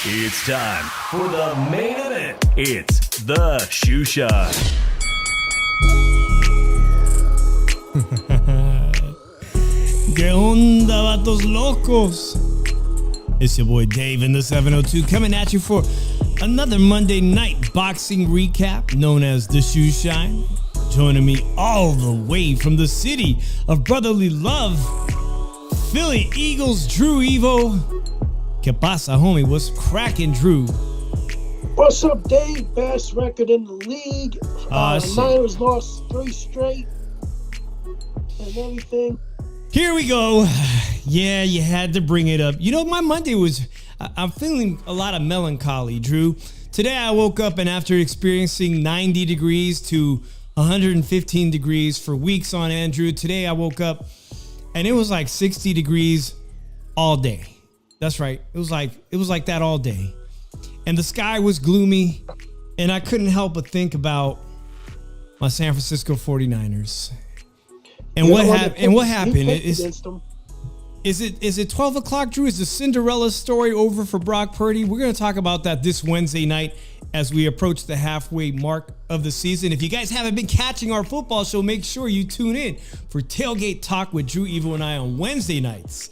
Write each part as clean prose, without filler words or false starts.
It's time for the main event. It's the Shoe Shine. ¿Qué onda, vatos locos? It's your boy Dave in the 702 coming at you for another Monday night boxing recap known as the Shoe Shine. Joining me all the way from the city of brotherly love, Philly Eagles, Drew Evo. ¿Qué pasa, homie? What's cracking, Drew? What's up, Dave? Best record in the league. Niners lost 3 straight and everything. Here we go. Yeah, you had to bring it up. You know, my Monday was, I'm feeling a lot of melancholy, Drew. Today I woke up and after experiencing 90 degrees to 115 degrees for weeks on end, Drew, today I woke up and it was like 60 degrees all day. That's right. It was like that all day. And the sky was gloomy and I couldn't help but think about my San Francisco 49ers. And what happened? Is it 12 o'clock, Drew? Is the Cinderella story over for Brock Purdy? We're going to talk about that this Wednesday night as we approach the halfway mark of the season. If you guys haven't been catching our football show, make sure you tune in for Tailgate Talk with Drew, Evo, and I on Wednesday nights.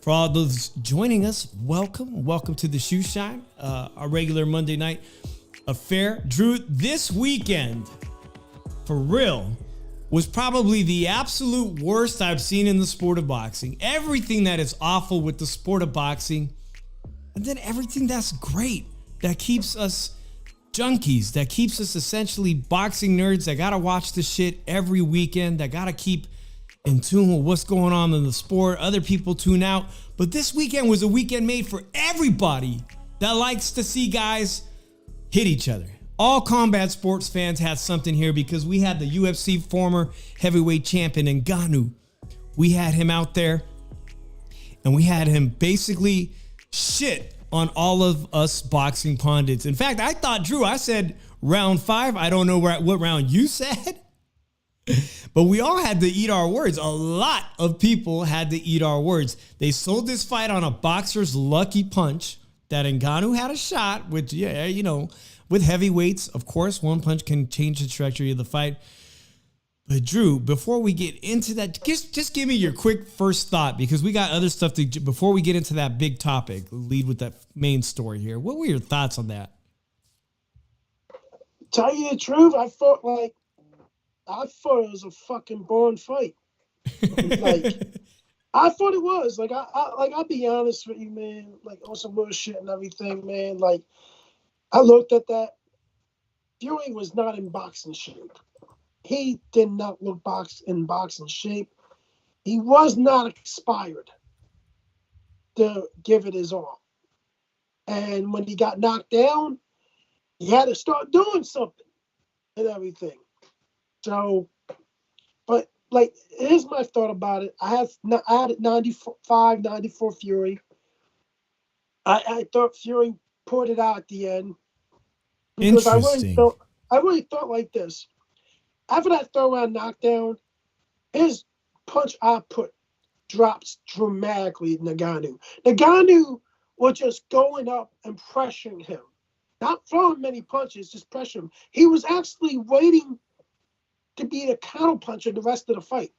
For all those joining us, welcome to the Shoe Shine, our regular Monday night affair. Drew, this weekend, for real, was probably the absolute worst I've seen in the sport of boxing. Everything that is awful with the sport of boxing, and then everything that's great, that keeps us junkies, that keeps us essentially boxing nerds that gotta watch the shit every weekend, that gotta keep in tune with what's going on in the sport. Other people tune out. But this weekend was a weekend made for everybody that likes to see guys hit each other. All combat sports fans had something here because we had the UFC former heavyweight champion Ngannou. We had him out there and we had him basically shit on all of us boxing pundits. In fact, I thought, Drew, I said round 5. I don't know what round you said. But we all had to eat our words. A lot of people had to eat our words. They sold this fight on a boxer's lucky punch that Ngannou had a shot, which, yeah, you know, with heavyweights, of course, one punch can change the trajectory of the fight. But Drew, before we get into that, just give me your quick first thought because we got other stuff to, before we get into that big topic, lead with that main story here. What were your thoughts on that? Tell you the truth, I thought it was a fucking boring fight. I thought it was. I'll be honest with you, man. Like, on some bullshit and everything, man. Like, I looked at that. Fury was not in boxing shape. He did not look in boxing shape. He was not inspired to give it his all. And when he got knocked down, he had to start doing something and everything. So, but like, here's my thought about it. I had it 95, 94 Fury. I thought Fury put it out at the end because I really thought like this. After that third round knockdown, his punch output drops dramatically. Ngannou was just going up and pressuring him, not throwing many punches, just pressuring him. He was actually waiting to be the counterpuncher the rest of the fight.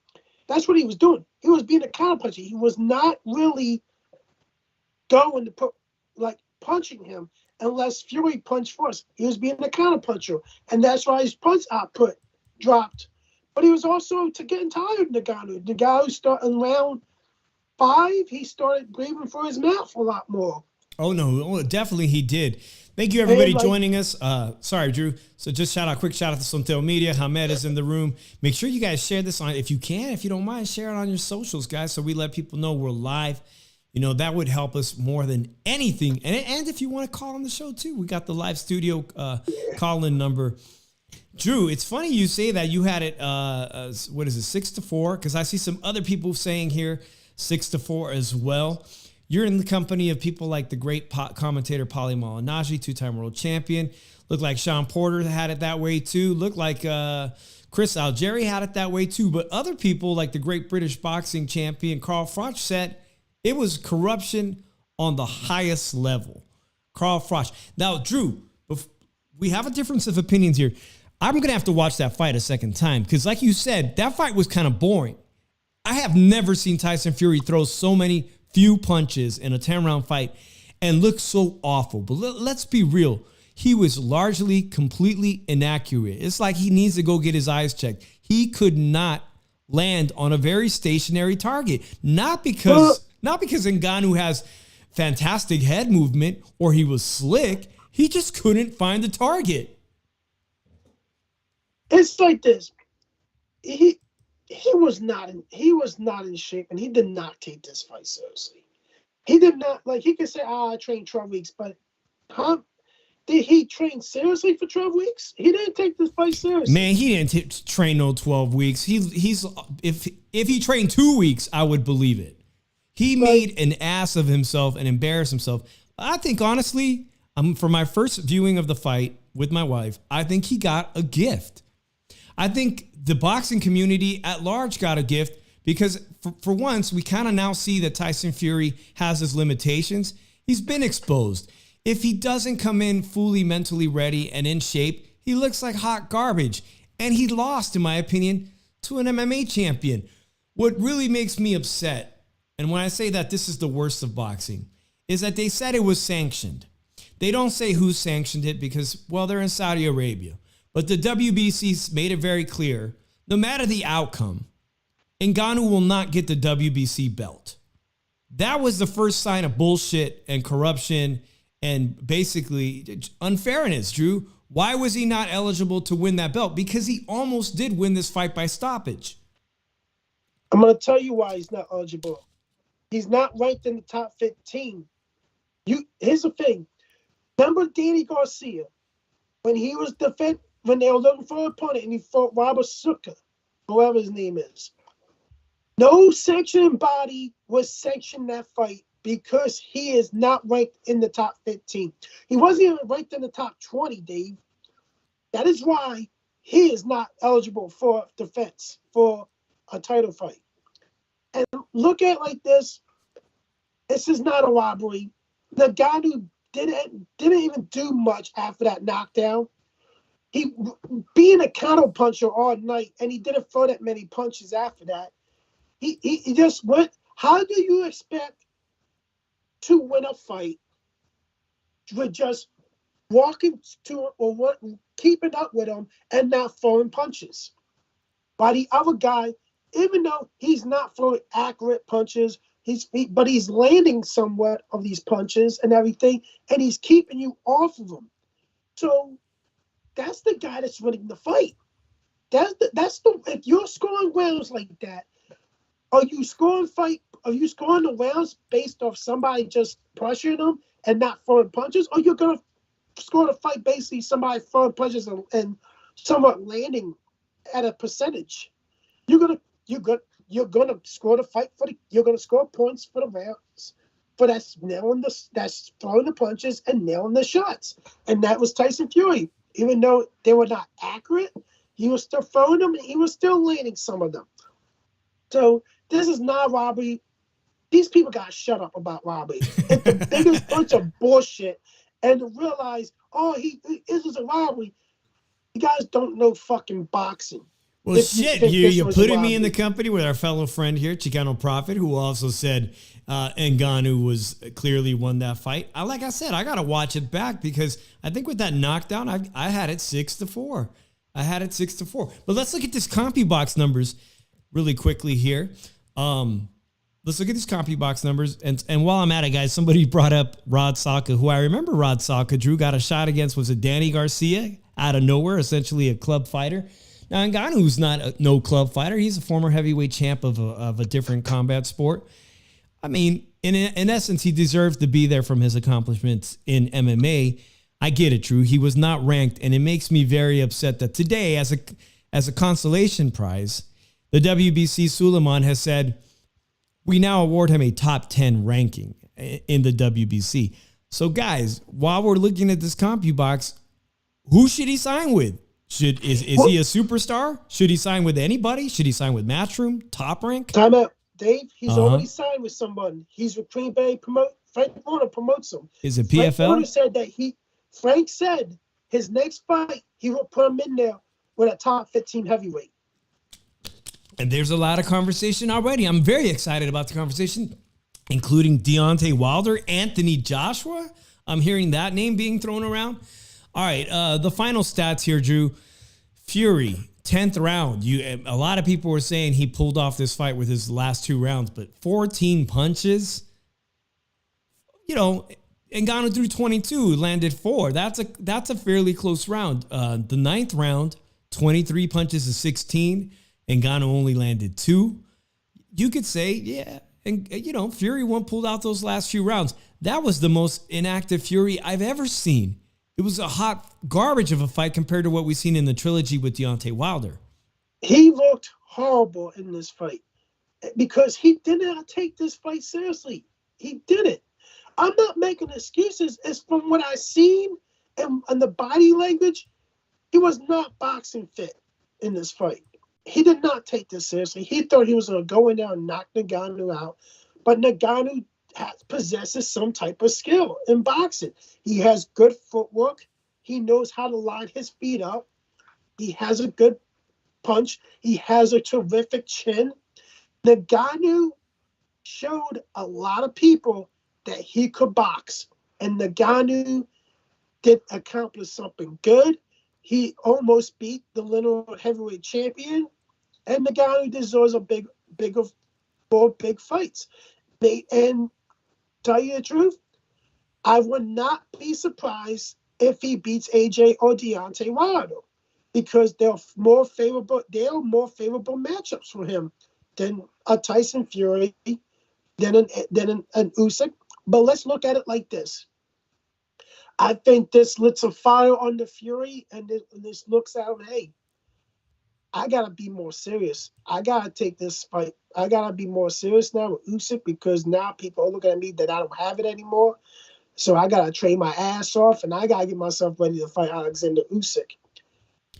That's what he was doing. He was being a counterpuncher. He was not really going to put like punching him unless Fury punched first. He was being a counterpuncher, and that's why his punch output dropped. But he was also getting tired of Ngannou. Ngannou started in round 5. He started breathing for his mouth a lot more. Oh no, definitely he did. Thank you everybody joining us. Sorry, Drew. So just quick shout out to Sontel Media. Hamed is in the room. Make sure you guys share this on, if you can, if you don't mind, share it on your socials, guys, so we let people know we're live. You know, that would help us more than anything. And if you want to call on the show too, we got the live studio call-in number. Drew, it's funny you say that you had it, 6-4? Because I see some other people saying here 6-4 as well. You're in the company of people like the great commentator Paulie Malignaggi, 2-time world champion. Looked like Sean Porter had it that way too. Looked like Chris Algieri had it that way too. But other people like the great British boxing champion Carl Froch said it was corruption on the highest level. Carl Froch. Now, Drew, we have a difference of opinions here. I'm going to have to watch that fight a second time because like you said, that fight was kind of boring. I have never seen Tyson Fury throw so many few punches in a 10-round fight and look so awful. But let's be real. He was largely completely inaccurate. It's like he needs to go get his eyes checked. He could not land on a very stationary target. Not because Ngannou has fantastic head movement or he was slick. He just couldn't find the target. It's like this. He was not in shape, and he did not take this fight seriously. He did not, like, he could say, I trained 12 weeks, but did he train seriously for 12 weeks? He didn't take this fight seriously. Man, he didn't train no 12 weeks. He's if he trained 2 weeks, I would believe it. He made an ass of himself and embarrassed himself. I think, honestly, for my first viewing of the fight with my wife, I think he got a gift. I think the boxing community at large got a gift because for once, we kind of now see that Tyson Fury has his limitations. He's been exposed. If he doesn't come in fully mentally ready and in shape, he looks like hot garbage. And he lost, in my opinion, to an MMA champion. What really makes me upset, and when I say that this is the worst of boxing, is that they said it was sanctioned. They don't say who sanctioned it because, well, they're in Saudi Arabia. But the WBC made it very clear, no matter the outcome, Ngannou will not get the WBC belt. That was the first sign of bullshit and corruption and basically unfairness, Drew. Why was he not eligible to win that belt? Because he almost did win this fight by stoppage. I'm going to tell you why he's not eligible. He's not ranked in the top 15. Here's the thing. Remember Danny Garcia? When he was when they were looking for an opponent and he fought Robert Suka, whoever his name is. No sanctioning body was sanctioned that fight because he is not ranked in the top 15. He wasn't even ranked in the top 20, Dave. That is why he is not eligible for defense for a title fight. And look at it like this. This is not a robbery. The guy who didn't even do much after that knockdown. He being a counter puncher all night, and he didn't throw that many punches after that. He just went. How do you expect to win a fight with just walking to or keeping up with him and not throwing punches? While the other guy, even though he's not throwing accurate punches, but he's landing somewhat of these punches and everything, and he's keeping you off of them. So that's the guy that's winning the fight. If you're scoring rounds like that, are you scoring the rounds based off somebody just pressuring them and not throwing punches, or you're gonna score the fight basically somebody throwing punches and somewhat landing at a percentage? You're gonna score the fight you're gonna score points for the rounds for that's throwing the punches and nailing the shots. And that was Tyson Fury. Even though they were not accurate, he was still throwing them and he was still landing some of them. So this is not robbery. These people got to shut up about robbery. It's the biggest bunch of bullshit. And to realize, this is a robbery. You guys don't know fucking boxing. Well, If you shit, think this you're was putting me in the robbery. company with our fellow friend here, Chicano Prophet, who also said Ngannou was clearly won that fight. Like I said, I got to watch it back because I think with that knockdown, I had it 6-4. I had it 6-4. But let's look at this CompuBox numbers really quickly here. Let's look at these CompuBox numbers. And while I'm at it, guys, somebody brought up Rod Saka, who I remember Rod Saka. Drew got a shot against, was it Danny Garcia out of nowhere, essentially a club fighter. Now, Ngannou's not no club fighter. He's a former heavyweight champ of a different combat sport. I mean, in essence, he deserves to be there from his accomplishments in MMA. I get it, Drew. He was not ranked, and it makes me very upset that today, as a consolation prize, the WBC Suleiman has said, we now award him a top 10 ranking in the WBC. So, guys, while we're looking at this CompuBox, who should he sign with? Is he a superstar? Should he sign with anybody? Should he sign with Matchroom, Top Rank? Time out, Dave. He's already signed with someone. He's with Green Bay. Frank Warner promotes him. Is it Frank PFL? Warner said that Frank said his next fight, he will put him in there with a top 15 heavyweight. And there's a lot of conversation already. I'm very excited about the conversation, including Deontay Wilder, Anthony Joshua. I'm hearing that name being thrown around. All right, the final stats here, Drew. Fury, 10th round. A lot of people were saying he pulled off this fight with his last 2 rounds, but 14 punches. You know, Ngannou threw 22, landed 4. That's a fairly close round. The 9th round, 23 punches to 16. Ngannou only landed 2. You could say, yeah, and Fury pulled out those last few rounds. That was the most inactive Fury I've ever seen. It was a hot garbage of a fight compared to what we've seen in the trilogy with Deontay Wilder. He looked horrible in this fight because he did not take this fight seriously. He didn't. I'm not making excuses. It's from what I seen and the body language. He was not boxing fit in this fight. He did not take this seriously. He thought he was going to go in there and knock Ngannou out. But Ngannou possesses some type of skill in boxing. He has good footwork. He knows how to line his feet up. He has a good punch. He has a terrific chin. Ngannou showed a lot of people that he could box. And Ngannou did accomplish something good. He almost beat the lineal heavyweight champion. And Ngannou deserves more big fights. And tell you the truth, I would not be surprised if he beats AJ or Deontay Wilder because they're more favorable matchups for him than a Tyson Fury, than an Usyk. But let's look at it like this. I think this lit a fire on the Fury, and this looks out, hey, I got to be more serious. I got to take this fight. I got to be more serious now with Usyk because now people are looking at me that I don't have it anymore. So I got to train my ass off, and I got to get myself ready to fight Alexander Usyk.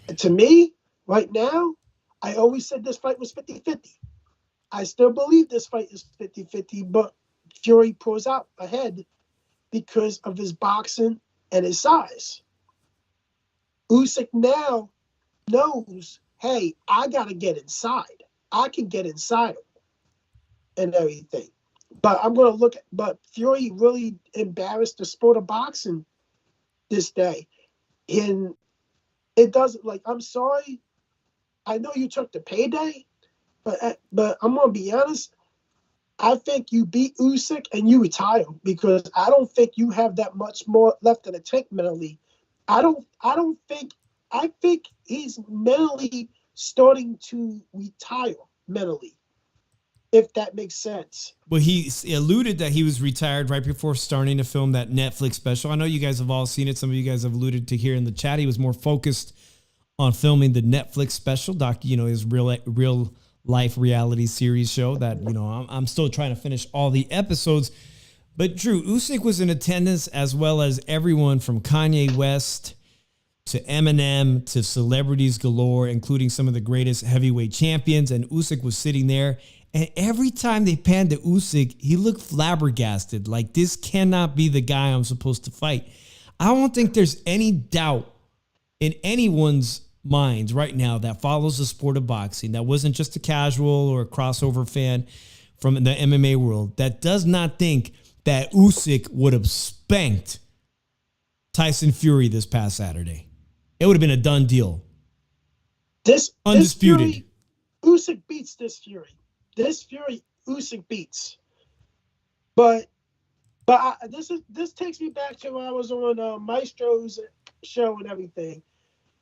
And to me, right now, I always said this fight was 50-50. I still believe this fight is 50-50, but Fury pulls out ahead because of his boxing and his size. Usyk now knows, hey, I got to get inside. I can get inside him and everything. But but Fury really embarrassed the sport of boxing this day. And it doesn't, I'm sorry. I know you took the payday, but I'm going to be honest. I think you beat Usyk and you retire because I don't think you have that much more left in the tank mentally. I think he's mentally starting to retire mentally, if that makes sense. Well, he alluded that he was retired right before starting to film that Netflix special. I know you guys have all seen it. Some of you guys have alluded to here in the chat. He was more focused on filming the Netflix special, his real life reality series show that, I'm still trying to finish all the episodes. But Drew, Usyk was in attendance as well as everyone from Kanye West to Eminem to celebrities galore, including some of the greatest heavyweight champions. And Usyk was sitting there. And every time they panned to Usyk, he looked flabbergasted. Like, this cannot be the guy I'm supposed to fight. I don't think there's any doubt in anyone's mind right now that follows the sport of boxing, that wasn't just a casual or a crossover fan from the MMA world, that does not think that Usyk would have spanked Tyson Fury this past Saturday? It would have been a done deal. Undisputed. This Fury, Usyk beats this Fury. This Fury, Usyk beats. But this takes me back to when I was on Maestro's show and everything,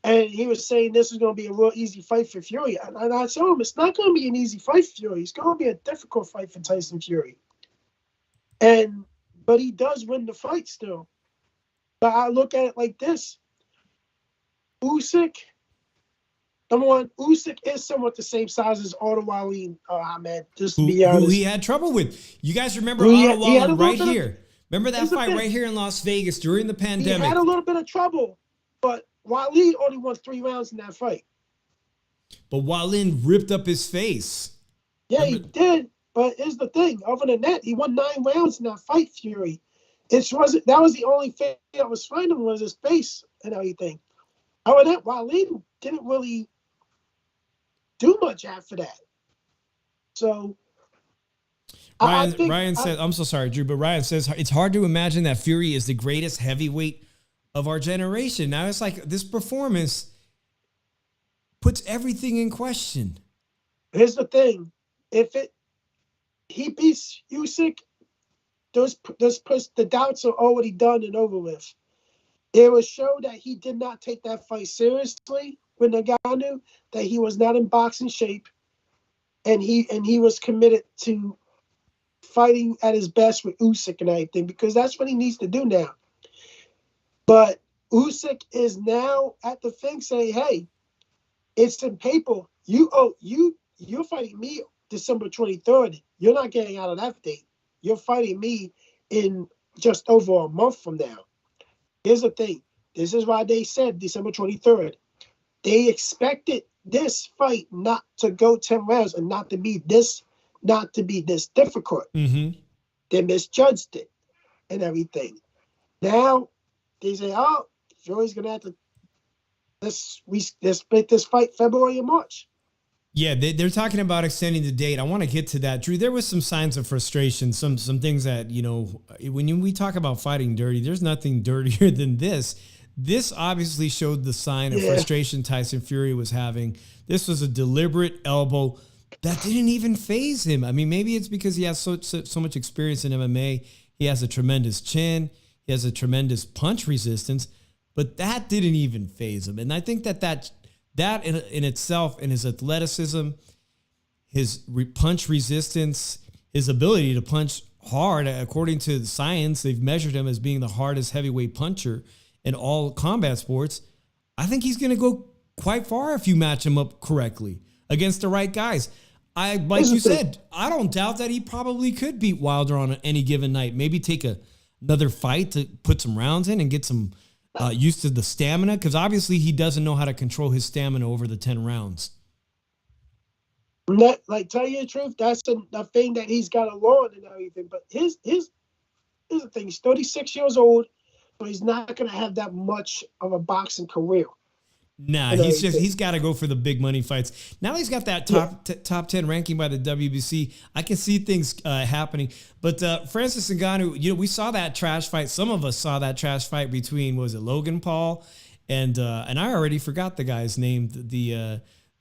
and he was saying this is going to be a real easy fight for Fury, and I told him it's not going to be an easy fight for Fury. It's going to be a difficult fight for Tyson Fury, but he does win the fight still. But I look at it like this: Usyk. Number one, Usyk is somewhat the same size as Otto Wallin, Ahmed, just to be honest. Who he had trouble with. You guys remember Otto Wallin right here. Remember that fight right here in Las Vegas during the pandemic? He had a little bit of trouble, but Wallin only won 3 rounds in that fight. But Wallin ripped up his face. Yeah, he did. But here's the thing. Other than that, he won 9 rounds in that fight, Fury. That was the only thing that was finding him was his face and everything. Other than that, Wallin didn't really do much after that. So Ryan says, I'm so sorry, Drew, but Ryan says it's hard to imagine that Fury is the greatest heavyweight of our generation. Now it's like this performance puts everything in question. Here's the thing. If he beats Usyk, the doubts are already done and over with. It would show that he did not take that fight seriously with Ngannou, that he was not in boxing shape, and he was committed to fighting at his best with Usyk and everything, because that's what he needs to do now. But Usyk is now at the thing saying, hey, it's in paper. You're fighting me December 23rd. You're not getting out of that date. You're fighting me in just over a month from now. Here's the thing. This is why they said December 23rd. They expected this fight not to go 10 rounds and not to be this difficult. Mm-hmm. They misjudged it and everything. Now they say, oh, Fury's gonna have to let's split this fight February and March. Yeah, they're talking about extending the date. I want to get to that, Drew. There was some signs of frustration, some things that, when we talk about fighting dirty, there's nothing dirtier than this. This obviously showed the sign of frustration Tyson Fury was having. This was a deliberate elbow that didn't even faze him. I mean, maybe it's because he has so much experience in MMA. He has a tremendous chin. He has a tremendous punch resistance, but that didn't even faze him. And I think that in itself, and his athleticism, his punch resistance, his ability to punch hard, according to the science, they've measured him as being the hardest heavyweight puncher in all combat sports. I think he's going to go quite far if you match him up correctly against the right guys. Like you said, I don't doubt that he probably could beat Wilder on any given night. Maybe take another fight to put some rounds in and get some used to the stamina, because obviously he doesn't know how to control his stamina over the 10 rounds. Tell you the truth, that's the thing that he's got to learn and everything. But here's the thing: he's 36 years old, but he's not going to have that much of a boxing career. Nah, he's got to go for the big money fights. Now he's got that top 10 ranking by the WBC. I can see things happening. But Francis Ngannou, we saw that trash fight. Some of us saw that trash fight between, was it Logan Paul and I already forgot the guy's name.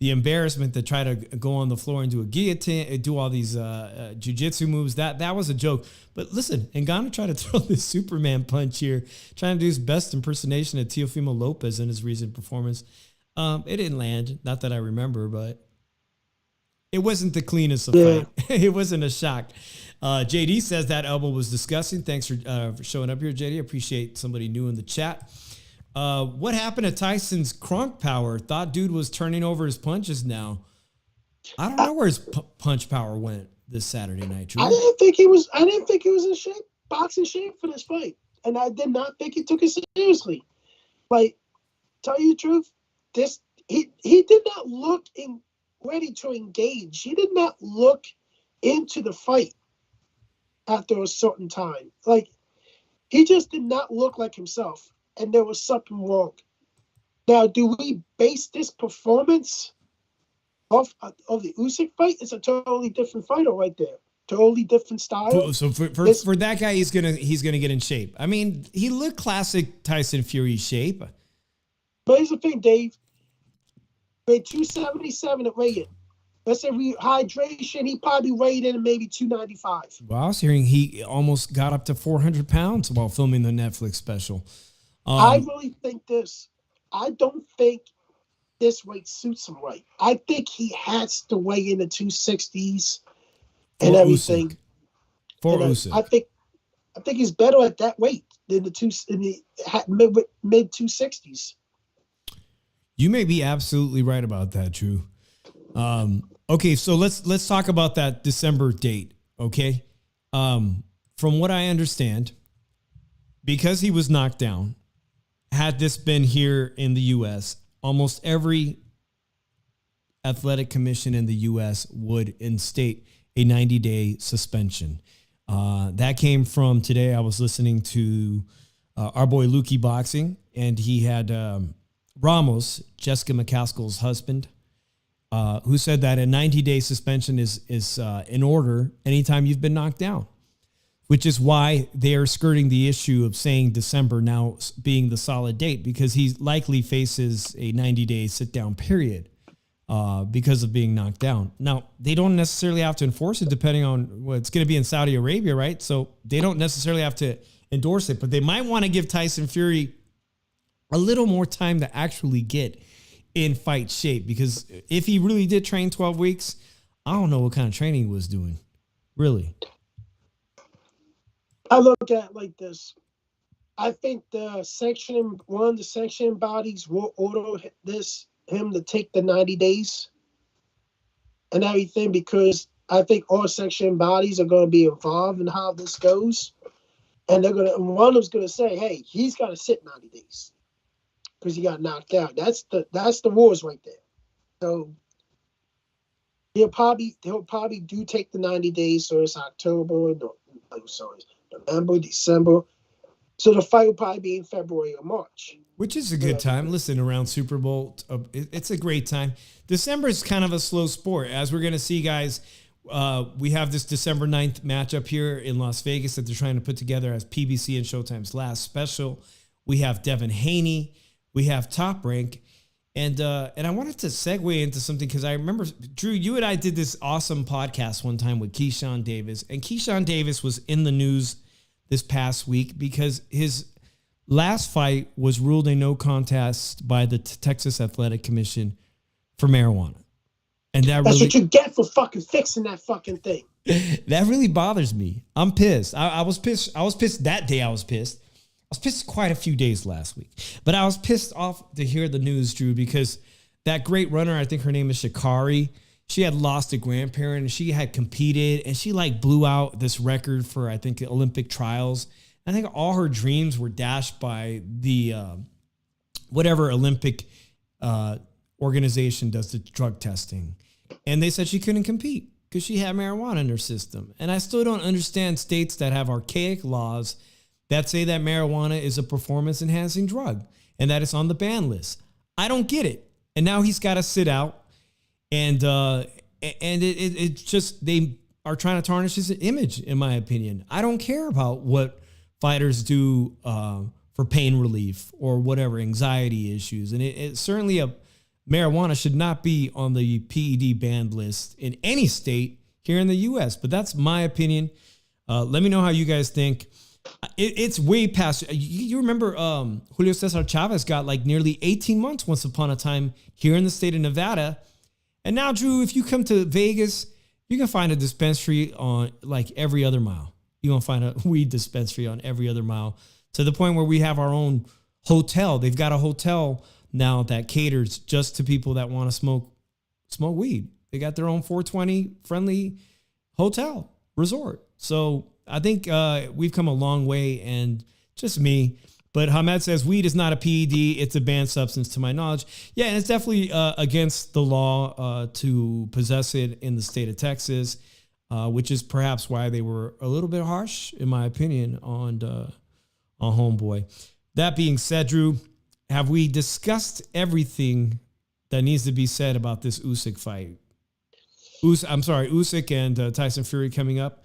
The embarrassment to try to go on the floor and do a guillotine, do all these jiu-jitsu moves. That was a joke. But listen, Ngannou tried to throw this Superman punch here, trying to do his best impersonation of Teofimo Lopez in his recent performance. It didn't land, not that I remember, but it wasn't the cleanest of fight. It wasn't a shock. JD says that elbow was disgusting. Thanks for showing up here, JD. Appreciate somebody new in the chat. What happened to Tyson's crunk power? Thought dude was turning over his punches now. I don't know where his punch power went this Saturday night. Drew. I didn't think he was in shape, boxing shape for this fight, and I did not think he took it seriously. Tell you the truth, he did not look ready to engage. He did not look into the fight after a certain time. He just did not look like himself. And there was something wrong. Now, do we base this performance off of the Usyk fight? It's a totally different fighter right there. Totally different style. So for that guy, he's gonna get in shape. I mean, he looked classic Tyson Fury shape. But here's the thing, Dave. Weighed 277 at weigh-in. Let's say rehydration, he probably weighed in at maybe 295. Well, I was hearing he almost got up to 400 pounds while filming the Netflix special. I really think this. I don't think this weight suits him right. I think he has to weigh in the 260s and everything. Usyk. I think he's better at that weight than the mid 260s. You may be absolutely right about that, Drew. Okay, so let's talk about that December date. Okay, from what I understand, because he was knocked down, had this been here in the U.S., almost every athletic commission in the U.S. would instate a 90-day suspension. That came from today. I was listening to our boy Lukey Boxing, and he had Ramos, Jessica McCaskill's husband, who said that a 90-day suspension is in order anytime you've been knocked down, which is why they are skirting the issue of saying December now being the solid date, because he likely faces a 90-day sit-down period because of being knocked down. Now, they don't necessarily have to enforce it depending on it's going to be in Saudi Arabia, right? So they don't necessarily have to endorse it, but they might want to give Tyson Fury a little more time to actually get in fight shape, because if he really did train 12 weeks, I don't know what kind of training he was doing, really. I look at it like this. I think the sanction bodies will order him to take the 90 days and everything, because I think all sanction bodies are going to be involved in how this goes, and one of them's going to say, "Hey, he's got to sit 90 days because he got knocked out." That's the rules right there. So he'll probably do take the 90 days. So it's October, November, December. So the fight will probably be in February or March. Which is a good time. Listen, around Super Bowl, it's a great time. December is kind of a slow sport. As we're going to see, guys, we have this December 9th matchup here in Las Vegas that they're trying to put together as PBC and Showtime's last special. We have Devin Haney. We have Top Rank. And I wanted to segue into something because I remember, Drew, you and I did this awesome podcast one time with Keyshawn Davis. And Keyshawn Davis was in the news this past week because his last fight was ruled a no contest by the Texas Athletic Commission for marijuana. And that's what you get for fucking fixing that fucking thing. That really bothers me. I'm pissed. I was pissed. I was pissed that day. I was pissed quite a few days last week. But I was pissed off to hear the news, Drew, because that great runner, I think her name is Sha'Carri, she had lost a grandparent and she had competed and she like blew out this record for, I think, Olympic trials. I think all her dreams were dashed by the whatever Olympic organization does the drug testing. And they said she couldn't compete because she had marijuana in her system. And I still don't understand states that have archaic laws that say that marijuana is a performance-enhancing drug and that it's on the ban list. I don't get it. And now he's got to sit out. And it's just, they are trying to tarnish his image, in my opinion. I don't care about what fighters do for pain relief or whatever, anxiety issues. And it certainly marijuana should not be on the PED banned list in any state here in the U.S. But that's my opinion. Let me know how you guys think. It's way past. You remember Julio Cesar Chavez got like nearly 18 months once upon a time here in the state of Nevada. And now, Drew, if you come to Vegas, you can find a dispensary on like every other mile. You're going to find a weed dispensary on every other mile, to the point where we have our own hotel. They've got a hotel now that caters just to people that want to smoke weed. They got their own 420 friendly hotel resort. So I think we've come a long way, and just me. But Hamed says weed is not a PED. It's a banned substance to my knowledge. Yeah, and it's definitely against the law to possess it in the state of Texas, which is perhaps why they were a little bit harsh, in my opinion, on Homeboy. That being said, Drew, have we discussed everything that needs to be said about this Usyk fight? Usyk and Tyson Fury coming up.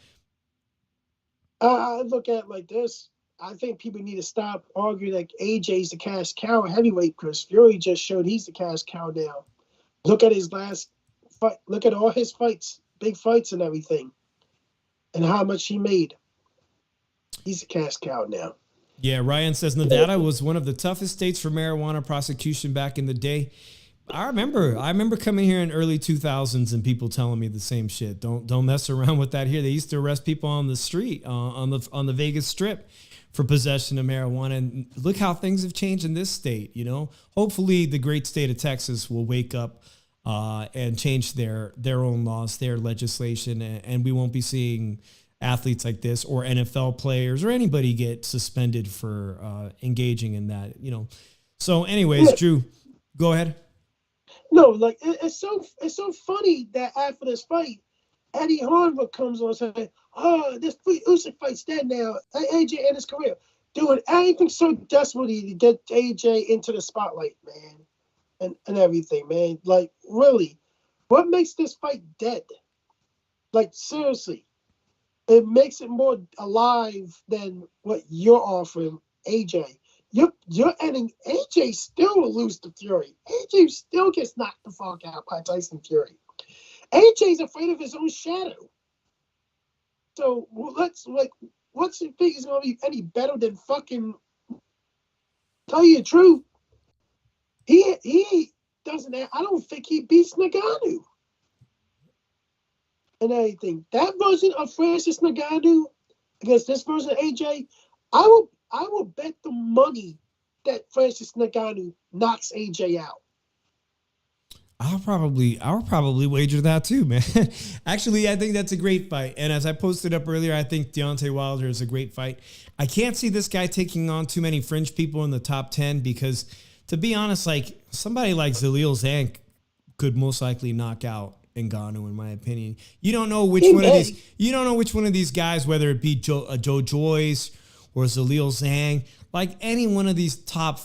I look at it like this. I think people need to stop arguing like AJ's the cash cow heavyweight because Fury just showed he's the cash cow now. Look at his last fight. Look at all his fights, big fights and everything, and how much he made. He's a cash cow now. Yeah, Ryan says Nevada was one of the toughest states for marijuana prosecution back in the day. I remember coming here in early 2000s and people telling me the same shit. Don't mess around with that here. They used to arrest people on the street, on the Vegas Strip for possession of marijuana. And look how things have changed in this state, you know. Hopefully the great state of Texas will wake up and change their own laws, their legislation, and we won't be seeing athletes like this or NFL players or anybody get suspended for engaging in that, you know. So anyways, Drew, go ahead. No, like it's so funny that after this fight, Eddie Harvard comes on saying, "Oh, this Usyk fight's dead now. AJ and his career, doing anything so desperately to get AJ into the spotlight, man, and everything, man. Like, really, what makes this fight dead? Like, seriously, it makes it more alive than what you're offering, AJ." You're ending AJ still will lose to Fury. AJ still gets knocked the fuck out by Tyson Fury. AJ's afraid of his own shadow. So what's the think is gonna be any better than fucking? Tell you the truth, he doesn't. I don't think he beats Ngannou and everything. That version of Francis Ngannou against this version of AJ, I will bet the money that Francis Ngannou knocks AJ out. I'll probably wager that too, man. Actually, I think that's a great fight. And as I posted up earlier, I think Deontay Wilder is a great fight. I can't see this guy taking on too many fringe people in the top 10 because, to be honest, like somebody like Zalil Zank could most likely knock out Ngannou, in my opinion. You don't know which one of these guys, whether it be Joe Joyce or Zalil Zhang, like any one of these top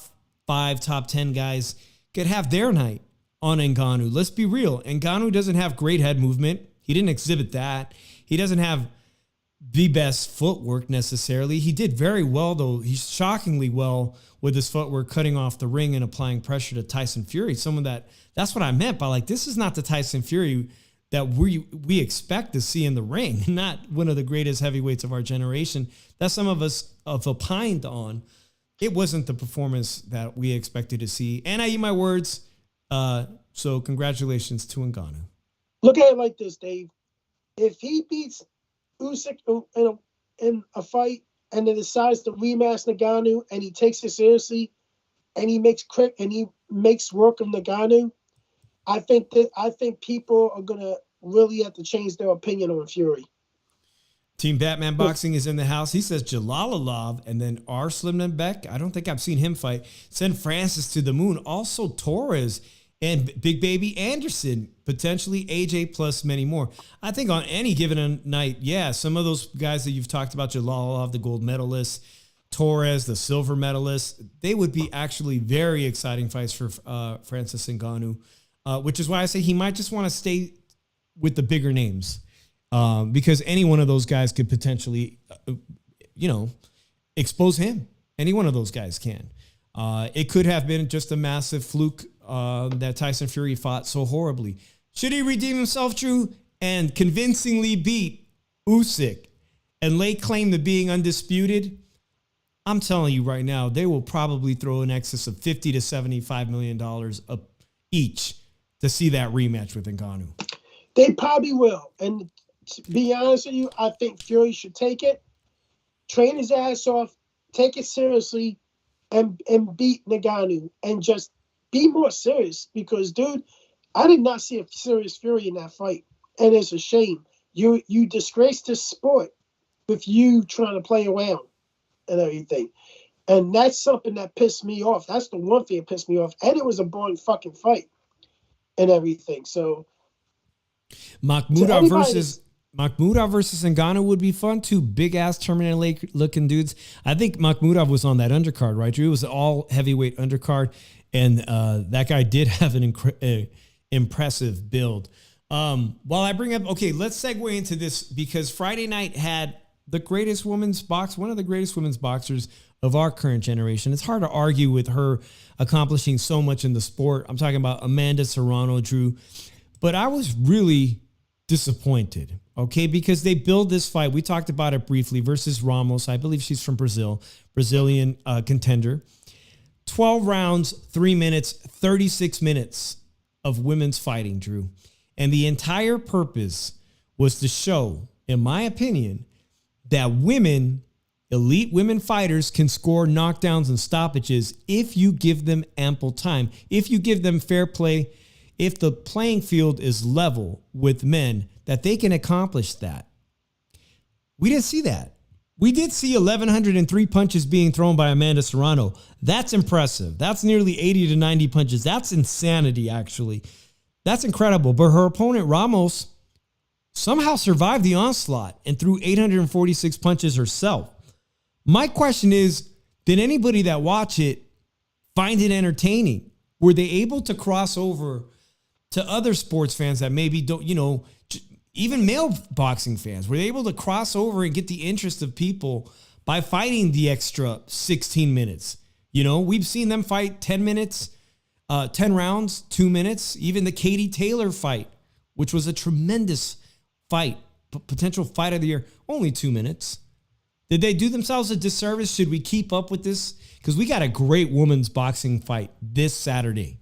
5, top 10 guys could have their night on Ngannou. Let's be real. Ngannou doesn't have great head movement. He didn't exhibit that. He doesn't have the best footwork necessarily. He did very well, though. He's shockingly well with his footwork, cutting off the ring and applying pressure to Tyson Fury. That's what I meant by like, this is not the Tyson Fury that we expect to see in the ring, not one of the greatest heavyweights of our generation that some of us have opined on. It wasn't the performance that we expected to see. And I eat my words. So congratulations to Ngannou. Look at it like this, Dave. If he beats Usyk in a fight and then decides to rematch Ngannou and he takes it seriously and he makes work of Ngannou, I think people are gonna really have to change their opinion on Fury. Team Batman Boxing is in the house. He says Jalalov and then Arslan Beck. I don't think I've seen him fight. Send Francis to the moon. Also Torres and Big Baby Anderson, potentially AJ plus many more. I think on any given night, yeah, some of those guys that you've talked about, Jalalov, the gold medalist, Torres, the silver medalist, they would be actually very exciting fights for Francis Ngannou. Which is why I say he might just want to stay with the bigger names because any one of those guys could potentially, expose him. Any one of those guys can. It could have been just a massive fluke that Tyson Fury fought so horribly. Should he redeem himself, Drew, and convincingly beat Usyk and lay claim to being undisputed? I'm telling you right now, they will probably throw in excess of $50 to $75 million each to see that rematch with Ngannou. They probably will. And to be honest with you, I think Fury should take it, train his ass off, take it seriously, and beat Ngannou and just be more serious. Because, dude, I did not see a serious Fury in that fight. And it's a shame. You disgraced this sport with you trying to play around and everything. And that's something that pissed me off. That's the one thing that pissed me off. And it was a boring fucking fight and everything. So Mahmoud versus Makhmudov versus Ngannou would be fun. Two big-ass Terminator-looking dudes. I think Makhmudov was on that undercard, right, Drew? It was all heavyweight undercard, and that guy did have an impressive build. While I bring up, okay, let's segue into this because Friday night had the greatest women's box, one of the greatest women's boxers of our current generation. It's hard to argue with her accomplishing so much in the sport. I'm talking about Amanda Serrano, Drew. But I was really disappointed, okay, because they build this fight. We talked about it briefly versus Ramos. I believe she's from Brazil, Brazilian contender. 12 rounds, 3 minutes, 36 minutes of women's fighting, Drew. And the entire purpose was to show, in my opinion, that women, elite women fighters can score knockdowns and stoppages if you give them ample time, if you give them fair play, if the playing field is level with men, that they can accomplish that. We didn't see that. We did see 1,103 punches being thrown by Amanda Serrano. That's impressive. That's nearly 80 to 90 punches. That's insanity, actually. That's incredible. But her opponent, Ramos, somehow survived the onslaught and threw 846 punches herself. My question is, did anybody that watch it find it entertaining? Were they able to cross over to other sports fans that maybe don't, even male boxing fans? Were they able to cross over and get the interest of people by fighting the extra 16 minutes? We've seen them fight 10 minutes, 10 rounds, 2 minutes, even the Katie Taylor fight, which was a tremendous fight, potential fight of the year, only 2 minutes. Did they do themselves a disservice? Should we keep up with this? Because we got a great women's boxing fight this Saturday.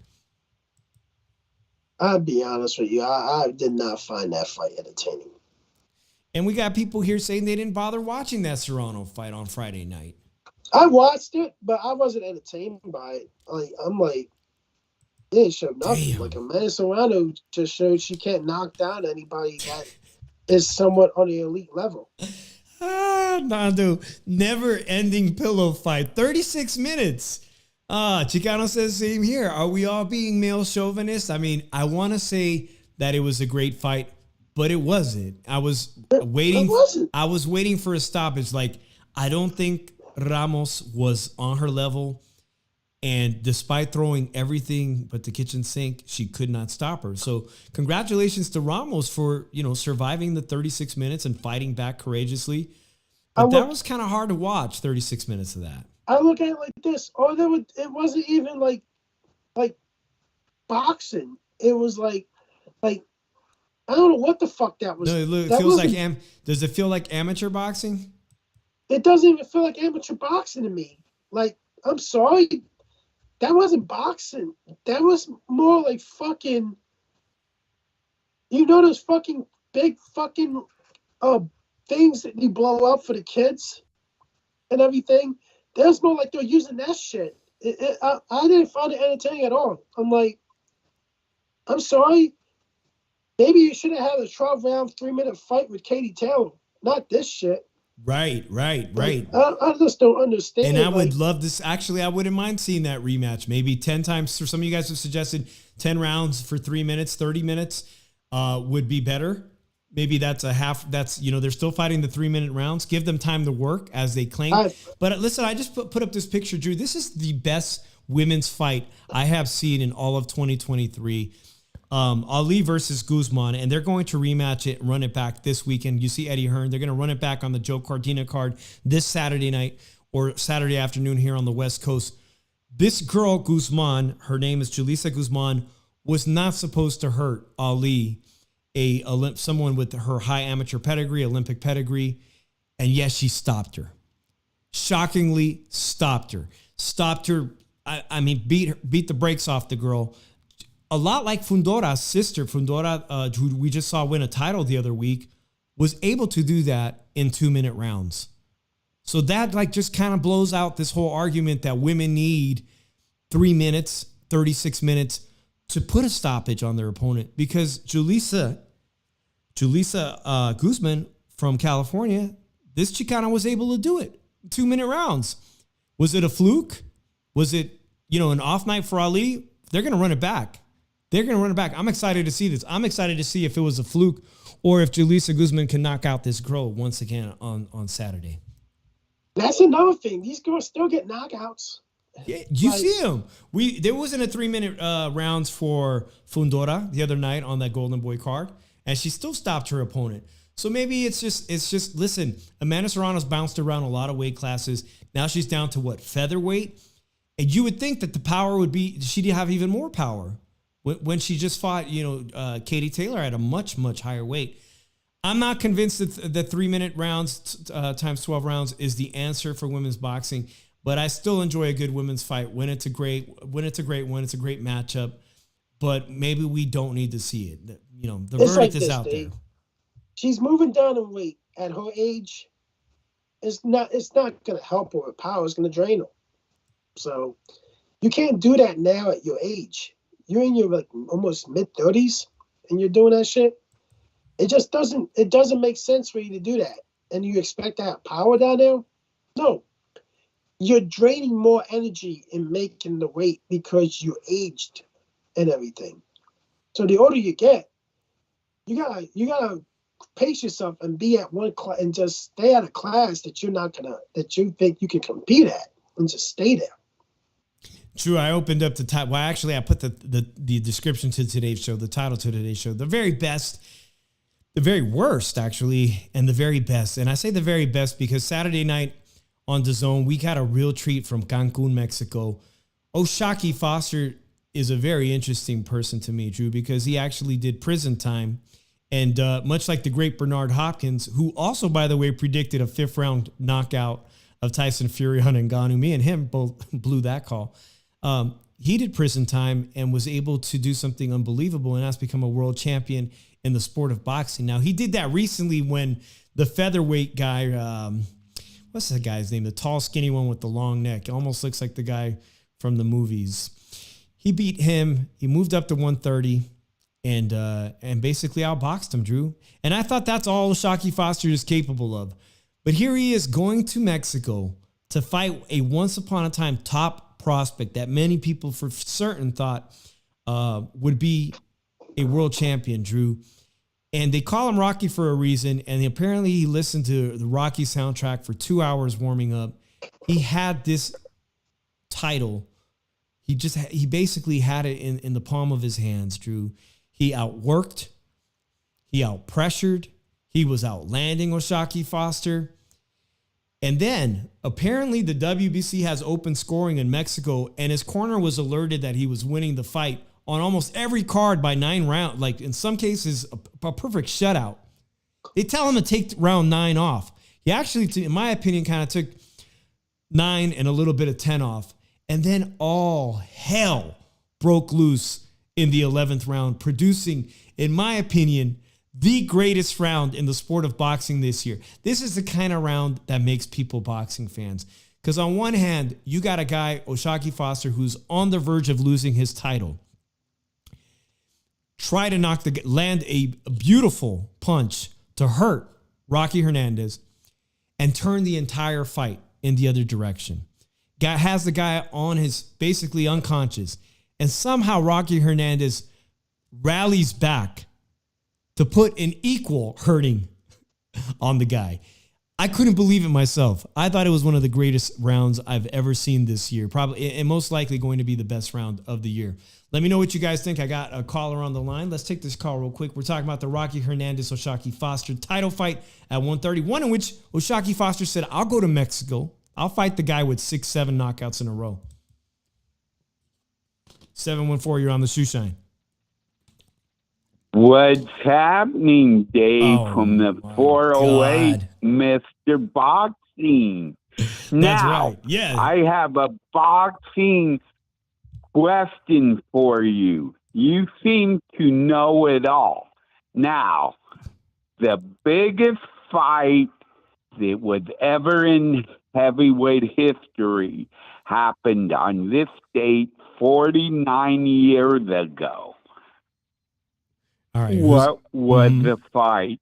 I'll be honest with you. I did not find that fight entertaining. And we got people here saying they didn't bother watching that Serrano fight on Friday night. I watched it, but I wasn't entertained by it. It didn't show nothing. Damn. Like Amanda Serrano just showed she can't knock down anybody that is somewhat on the elite level. Nando, never-ending pillow fight. 36 minutes. Chicano says, same here. Are we all being male chauvinists? I mean, I want to say that it was a great fight, but it wasn't. I was waiting for a stoppage. I don't think Ramos was on her level. And despite throwing everything but the kitchen sink, she could not stop her. So congratulations to Ramos for, surviving the 36 minutes and fighting back courageously. But that was kind of hard to watch, 36 minutes of that. I look at it like this. It wasn't even like boxing. It was like I don't know what the fuck that was. No, it feels like does it feel like amateur boxing? It doesn't even feel like amateur boxing to me. I'm sorry. That wasn't boxing. That was more like fucking, those fucking big fucking things that you blow up for the kids and everything. That's more like they're using that shit. I didn't find it entertaining at all. I'm like, I'm sorry. Maybe you should have had a 12-round, 3-minute fight with Katie Taylor, not this shit. Right. I just don't understand. And I would love this. Actually, I wouldn't mind seeing that rematch. Maybe 10 times. For some of you guys have suggested 10 rounds for 3 minutes, 30 minutes would be better. Maybe that's a half. They're still fighting the 3-minute rounds. Give them time to work as they claim. But listen, I just put up this picture, Drew. This is the best women's fight I have seen in all of 2023. Ali versus Guzman, and they're going to rematch it and run it back this weekend. You see Eddie Hearn. They're going to run it back on the Joe Cardina card this Saturday night or Saturday afternoon here on the West Coast. This girl, Guzman, her name is Julissa Guzman, was not supposed to hurt Ali, someone with her high amateur pedigree, Olympic pedigree, and yes, she stopped her. Shockingly stopped her. Beat the brakes off the girl. A lot like Fundora's sister, who we just saw win a title the other week, was able to do that in 2-minute rounds. So that just kind of blows out this whole argument that women need 3 minutes, 36 minutes to put a stoppage on their opponent, because Julissa Guzman from California, this Chicana was able to do it. 2-minute rounds. Was it a fluke? Was it, an off night for Ali? They're going to run it back. They're going to run it back. I'm excited to see this. I'm excited to see if it was a fluke or if Julissa Guzman can knock out this girl once again on Saturday. That's another thing. These girls still get knockouts. Yeah, you see them. There wasn't a 3-minute rounds for Fundora the other night on that Golden Boy card, and she still stopped her opponent. So maybe it's just listen, Amanda Serrano's bounced around a lot of weight classes. Now she's down to featherweight, and you would think that the power would be she'd have even more power when she just fought Katie Taylor at a much higher weight. I'm not convinced that the 3-minute rounds times 12 rounds is the answer for women's boxing. But I still enjoy a good women's fight when it's a great matchup. But maybe we don't need to see it. The verdict is out there. She's moving down in weight at her age. It's not going to help her with power. It's going to drain her. So you can't do that now at your age. You're in your almost mid-30s and you're doing that shit. It just doesn't make sense for you to do that. And you expect to have power down there? No. You're draining more energy in making the weight because you're aged and everything. So the older you get, you gotta pace yourself and be at one class and just stay at a class that you think you can compete at and just stay there. True. I opened up the title. Well, actually, I put the description to today's show, the title to today's show, the very best, the very worst, actually, and the very best. And I say the very best because Saturday night on DAZN, we got a real treat from Cancun, Mexico. O'Shaquie Foster is a very interesting person to me, Drew, because he actually did prison time. And much like the great Bernard Hopkins, who also, by the way, predicted a 5th-round knockout of Tyson Fury on Ngannou. Me and him both blew that call. He did prison time and was able to do something unbelievable, and that's become a world champion in the sport of boxing. Now, he did that recently when the featherweight guy... what's that guy's name? The tall, skinny one with the long neck. It almost looks like the guy from the movies. He beat him. He moved up to 130 and basically outboxed him, Drew. And I thought that's all O'Shaquie Foster is capable of. But here he is going to Mexico to fight a once-upon-a-time top prospect that many people for certain thought would be a world champion, Drew. And they call him Rocky for a reason. And apparently he listened to the Rocky soundtrack for 2 hours warming up. He had this title. He basically had it in the palm of his hands, Drew. He outworked. He outpressured. He was outlanding O'Shaquie Foster. And then apparently the WBC has open scoring in Mexico, and his corner was alerted that he was winning the fight on almost every card by 9 rounds, like in some cases, a perfect shutout. They tell him to take round 9 off. He actually, in my opinion, kind of took 9 and a little bit of 10 off. And then all hell broke loose in the 11th round, producing, in my opinion, the greatest round in the sport of boxing this year. This is the kind of round that makes people boxing fans. Because on one hand, you got a guy, O'Shaquie Foster, who's on the verge of losing his title. Try to land a beautiful punch to hurt Rocky Hernandez and turn the entire fight in the other direction. Has the guy on his basically unconscious, and somehow Rocky Hernandez rallies back to put an equal hurting on the guy. I couldn't believe it myself. I thought it was one of the greatest rounds I've ever seen this year. Probably, and most likely going to be the best round of the year. Let me know what you guys think. I got a caller on the line. Let's take this call real quick. We're talking about the Rocky Hernandez O'Shaquie Foster title fight at 131, in which O'Shaquie Foster said, I'll go to Mexico. I'll fight the guy with 6-7 knockouts in a row. 714, you're on the Shoe Shine. What's happening, Dave, from the 408, God. Mr. Boxing? Now, right. Yeah. I have a boxing question for you. You seem to know it all. Now, the biggest fight that was ever in heavyweight history happened on this date 49 years ago. All right. What was the fight?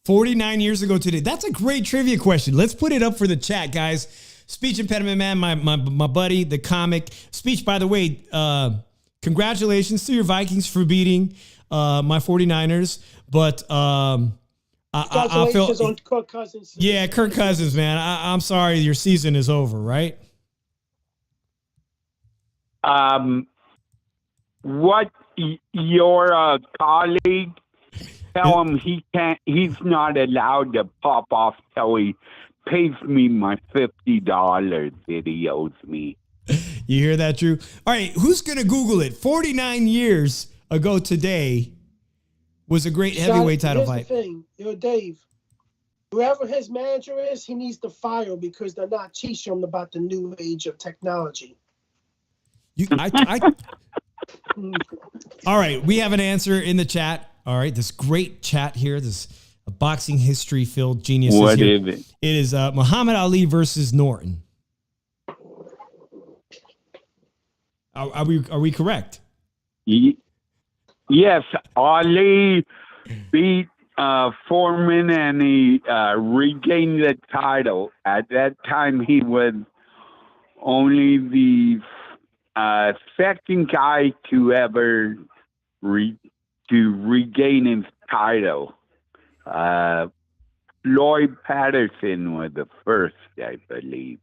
49 years ago today. That's a great trivia question. Let's put it up for the chat, guys. Speech Impediment Man, my buddy, the comic. Speech, by the way, congratulations to your Vikings for beating my 49ers. But I Congratulations feel, on Kirk Cousins. yeah, Kirk Cousins, man. I'm sorry your season is over, right? What your colleague? Tell him he can't. He's not allowed to pop off till he pays me my $50 that he owes me. You hear that, Drew? All right, who's gonna Google it? 49 years ago today was a great heavyweight title fight. Here's the thing, Dave. Whoever his manager is, he needs to fire because they're not teaching him about the new age of technology. All right, we have an answer in the chat. All right, this great chat here, this boxing history filled genius. What here. is it? It is Muhammad Ali versus Norton. Are we correct? Yes, Ali beat Foreman and he regained the title. At that time, he was only the second guy to ever regain his title. Floyd Patterson was the first, I believe.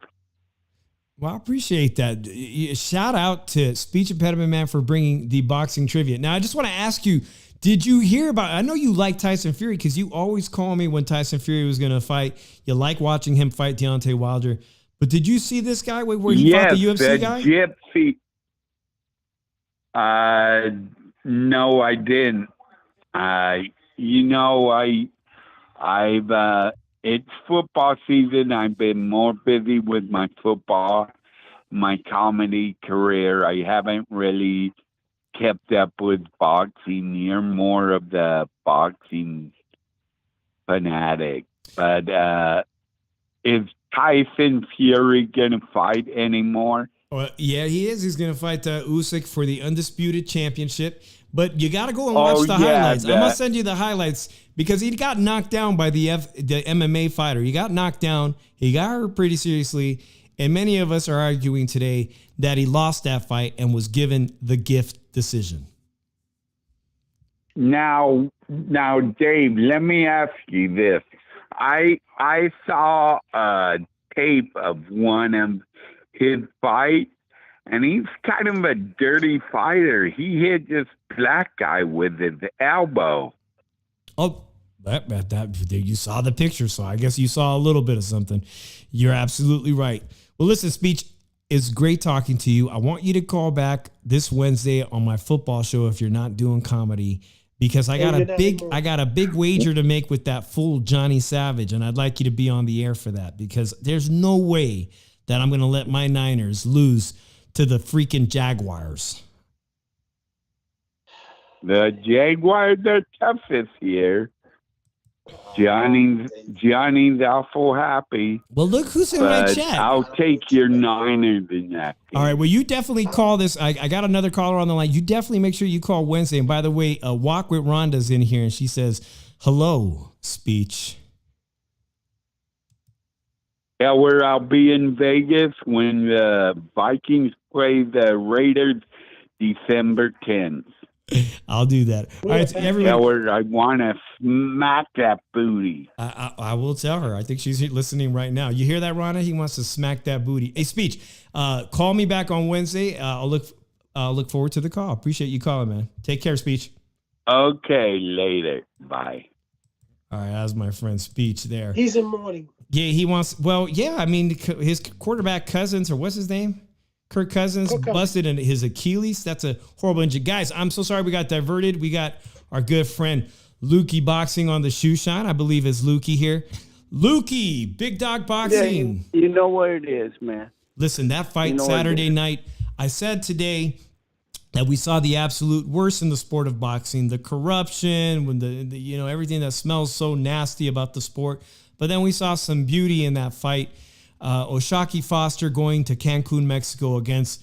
Well, I appreciate that. Shout out to Speech Impediment Man for bringing the boxing trivia. Now, I just want to ask you, did you hear about, I know you like Tyson Fury because you always call me when Tyson Fury was going to fight. You like watching him fight Deontay Wilder. But did you see this guy where he fought the UFC guy? Gypsy. No, I didn't. It's football season. I've been more busy with my football, my comedy career. I haven't really kept up with boxing. You're more of the boxing fanatic. But is Tyson Fury going to fight anymore? Well, yeah, he is. He's going to fight Usyk for the undisputed championship. But you got to go and watch the highlights. I'm going to send you the highlights because he got knocked down by the MMA fighter. He got knocked down. He got hurt pretty seriously. And many of us are arguing today that he lost that fight and was given the gift decision. Now, Dave, let me ask you this. I saw a tape of one of his fight, and he's kind of a dirty fighter. He hit this black guy with his elbow. Oh, that you saw the picture, so I guess you saw a little bit of something. You're absolutely right. Well, listen, Speech, it's great talking to you. I want you to call back this Wednesday on my football show if you're not doing comedy, because I got a big wager to make with that fool Johnny Savage, and I'd like you to be on the air for that because there's no way that I'm going to let my Niners lose to the freaking Jaguars. The Jaguars are tough this year. Johnny's awful happy. Well, look who's in my chat. I'll take your Niners in that game. All right, well, you definitely call this. I got another caller on the line. You definitely make sure you call Wednesday. And by the way, Walk with Rhonda's in here, and she says, hello, Speech. Yeah, where I'll be in Vegas when the Vikings play the Raiders December 10th. I'll do that. All right, everybody. Yeah, where I want to smack that booty. I will tell her. I think she's listening right now. You hear that, Rhonda? He wants to smack that booty. Hey, Speech, call me back on Wednesday. I'll look forward to the call. Appreciate you calling, man. Take care, Speech. Okay, later. Bye. All right, that was my friend Speech there. He's in mourning. Yeah, he wants. Well, yeah, I mean, his quarterback Cousins, or what's his name? Kirk Cousins busted in his Achilles. That's a horrible injury. Guys, I'm so sorry we got diverted. We got our good friend Lukey Boxing on the shoe shine. I believe it's Lukey here. Lukey, Big Dog Boxing. Yeah, you know what it is, man. Listen, that fight Saturday night, I said today that we saw the absolute worst in the sport of boxing, the corruption, when the everything that smells so nasty about the sport. But then we saw some beauty in that fight. Oshaki Foster going to Cancun, Mexico against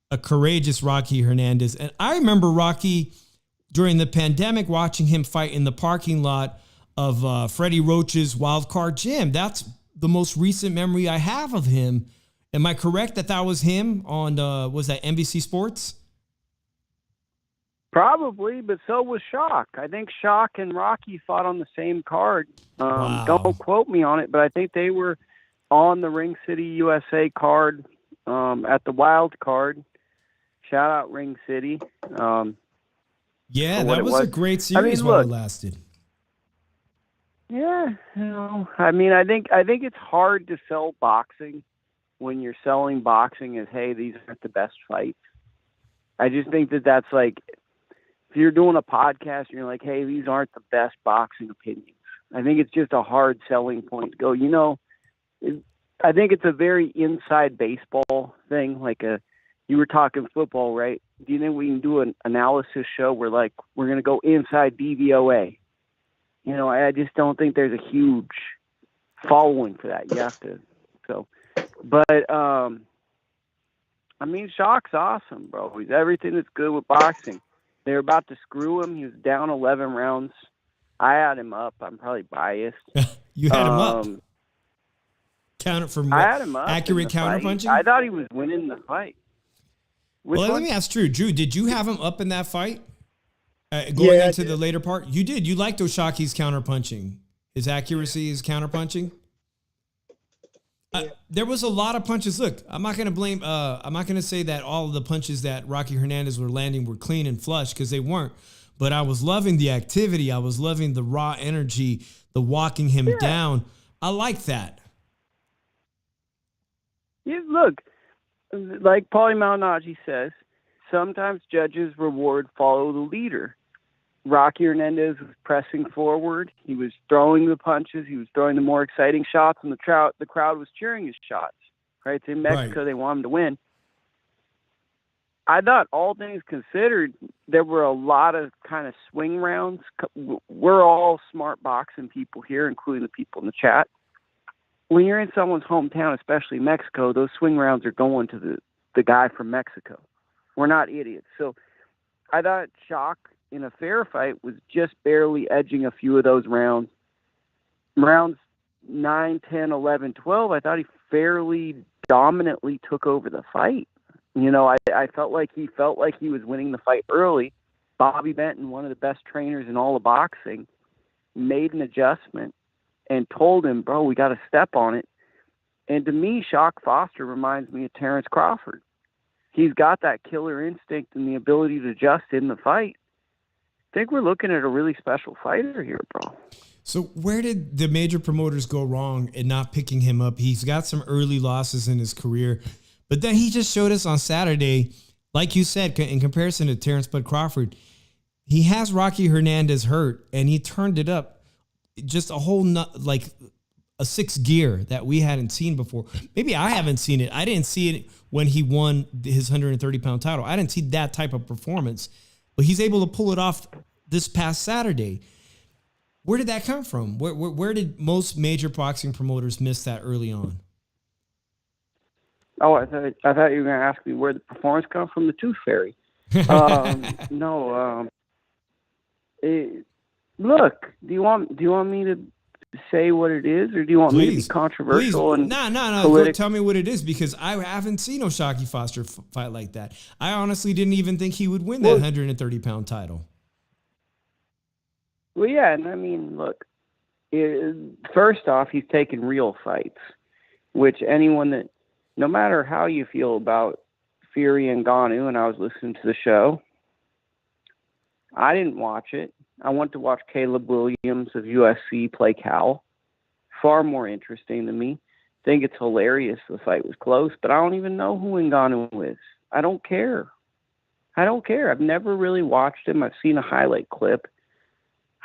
a courageous Rocky Hernandez. And I remember Rocky during the pandemic watching him fight in the parking lot of Freddie Roach's Wild Card Gym. That's the most recent memory I have of him. Am I correct that was him on, was that NBC Sports? Probably, but so was Shock. I think Shock and Rocky fought on the same card. Wow. Don't quote me on it, but I think they were on the Ring City USA card at the Wild card. Shout out Ring City. Yeah, what that it was a was. great series while it lasted. Yeah, I mean, I think it's hard to sell boxing when you're selling boxing as, hey, these aren't the best fights. I just think that's like, if you're doing a podcast and you're like, hey, these aren't the best boxing opinions. I think it's just a hard selling point to go, I think it's a very inside baseball thing. Like you were talking football, right? Do you think we can do an analysis show where like, we're going to go inside DVOA? I just don't think there's a huge following for that. You have to, but I mean, Shock's awesome, bro. He's everything that's good with boxing. They were about to screw him. He was down 11 rounds. I had him up. I'm probably biased. You had him up. Counter from what? I had him up. Accurate counterpunching? I thought he was winning the fight. Let me ask Drew. Drew, did you have him up in that fight? Going into the later part? You did. You liked Oshaki's counterpunching. His accuracy, his counterpunching? There was a lot of punches. Look, I'm not going to blame. I'm not going to say that all of the punches that Rocky Hernandez were landing were clean and flush, because they weren't. But I was loving the activity. I was loving the raw energy, the walking him down. I like that. Look, like Paulie Malignaggi says, sometimes judges reward follow the leader. Rocky Hernandez was pressing forward. He was throwing the punches. He was throwing the more exciting shots, and the crowd was cheering his shots. Right? It's in Mexico. They want him to win. I thought, all things considered, there were a lot of kind of swing rounds. We're all smart boxing people here, including the people in the chat. When you're in someone's hometown, especially Mexico, those swing rounds are going to the guy from Mexico. We're not idiots. So I thought Shock, in a fair fight, was just barely edging a few of those rounds. Rounds 9, 10, 11, 12, I thought he fairly dominantly took over the fight. I felt like he was winning the fight early. Bobby Benton, one of the best trainers in all of boxing, made an adjustment and told him, bro, we got to step on it. And to me, Shock Foster reminds me of Terrence Crawford. He's got that killer instinct and the ability to adjust in the fight. I think we're looking at a really special fighter here, bro. So where did the major promoters go wrong in not picking him up? He's got some early losses in his career, but then he just showed us on Saturday, like you said, in comparison to Terrence Bud Crawford, he has Rocky Hernandez hurt, and he turned it up just a whole like a sixth gear that we hadn't seen before. Maybe I haven't seen it. I didn't see it when he won his 130-pound title. I didn't see that type of performance, but he's able to pull it off this past Saturday. Where did that come from? Where did most major boxing promoters miss that early on? Oh, I thought you were going to ask me where the performance comes from. The Tooth Fairy. No. Look, do you want me to say what it is, or do you want me to be controversial? Please. No. Tell me what it is, because I haven't seen Oshakie Foster fight like that. I honestly didn't even think he would win that 130-pound title. Well, yeah, and I mean, look, first off, he's taken real fights, which anyone that, no matter how you feel about Fury and Ngannou, and I was listening to the show, I didn't watch it. I went to watch Caleb Williams of UFC play Cal. Far more interesting to me. I think it's hilarious the fight was close, but I don't even know who Ngannou is. I don't care. I've never really watched him. I've seen a highlight clip.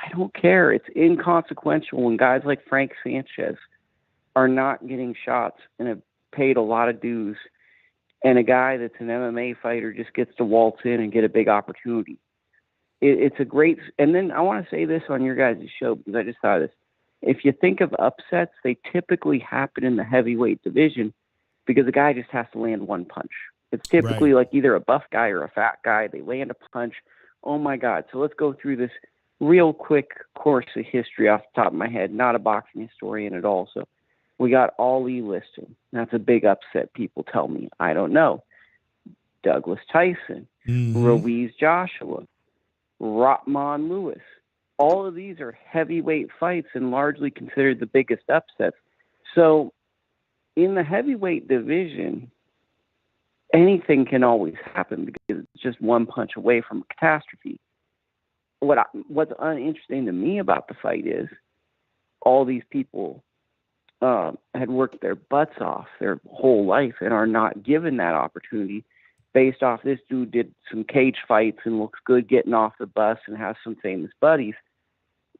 I don't care. It's inconsequential when guys like Frank Sanchez are not getting shots and have paid a lot of dues, and a guy that's an MMA fighter just gets to waltz in and get a big opportunity. It's a great, and then I want to say this on your guys' show, because I just thought of this. If you think of upsets, they typically happen in the heavyweight division because the guy just has to land one punch. It's typically like either a buff guy or a fat guy. They land a punch. Oh my God. So let's go through this real quick course of history off the top of my head. Not a boxing historian at all. So we got Ali Liston. That's a big upset, people tell me. I don't know. Douglas Tyson, Ruiz Joshua. Rotman Lewis. All of these are heavyweight fights and largely considered the biggest upsets. So in the heavyweight division, anything can always happen because it's just one punch away from a catastrophe. What's uninteresting to me about the fight is all these people had worked their butts off their whole life and are not given that opportunity based off this dude did some cage fights and looks good getting off the bus and has some famous buddies.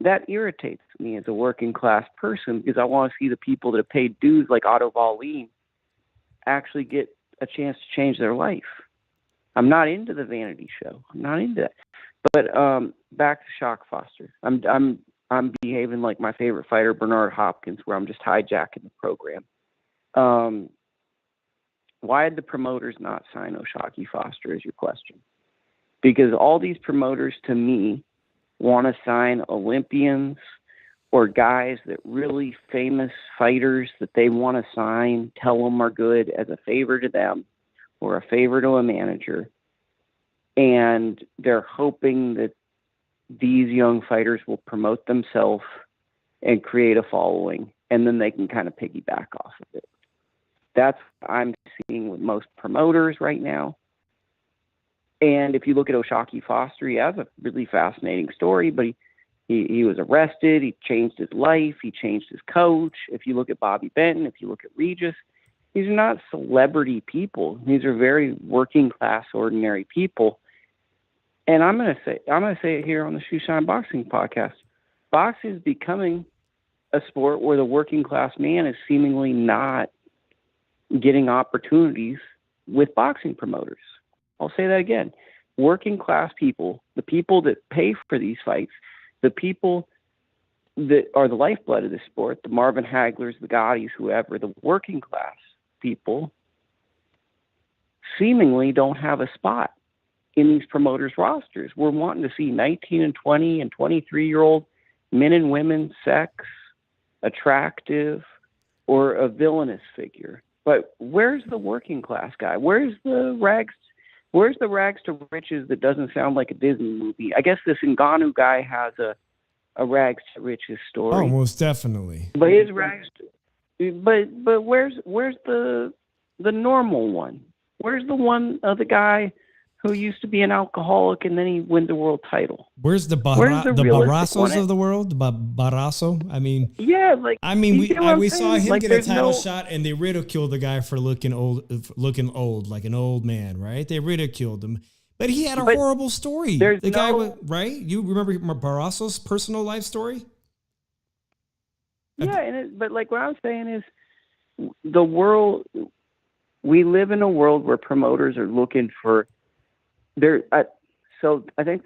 That irritates me as a working class person because I want to see the people that have paid dues like Otto Wallin actually get a chance to change their life. I'm not into the vanity show. I'm not into that. But back to Shock Foster. I'm behaving like my favorite fighter, Bernard Hopkins, where I'm just hijacking the program. Why did the promoters not sign O'Shaquie Foster is your question. Because all these promoters, to me, want to sign Olympians or guys that really famous fighters that they want to sign, tell them are good as a favor to them or a favor to a manager. And they're hoping that these young fighters will promote themselves and create a following, and then they can kind of piggyback off of it. That's what I'm seeing with most promoters right now. And if you look at O'Shaquie Foster, he has a really fascinating story, but he was arrested. He changed his life. He changed his coach. If you look at Bobby Benton, if you look at Regis, these are not celebrity people. These are very working class, ordinary people. And I'm going to say it here on the Shoe Shine Boxing podcast. Boxing is becoming a sport where the working class man is seemingly not getting opportunities with boxing promoters. I'll say that again. Working class people, the people that pay for these fights, the people that are the lifeblood of the sport, the Marvin Haglers, the Gottis, whoever, the working class people seemingly don't have a spot in these promoters' rosters. We're wanting to see 19 and 20 and 23-year-old men and women, sex, attractive, or a villainous figure. But where's the working class guy? Where's the rags to riches that doesn't sound like a Disney movie? I guess this Ngannou guy has a rags to riches story. Oh, most definitely. But his rags, but where's the normal one? Where's the one of the guy who used to be an alcoholic and then he wins the world title? Where's the realistic Barrasos one? of the world? Barraso? I mean, yeah, we saw him like, get a title shot, and they ridiculed the guy for looking old, like an old man, right? They ridiculed him, but he had a horrible story. The guy was right. You remember Barraso's personal life story? Yeah, but like what I'm saying is, the world. We live in a world where promoters are looking for. So I think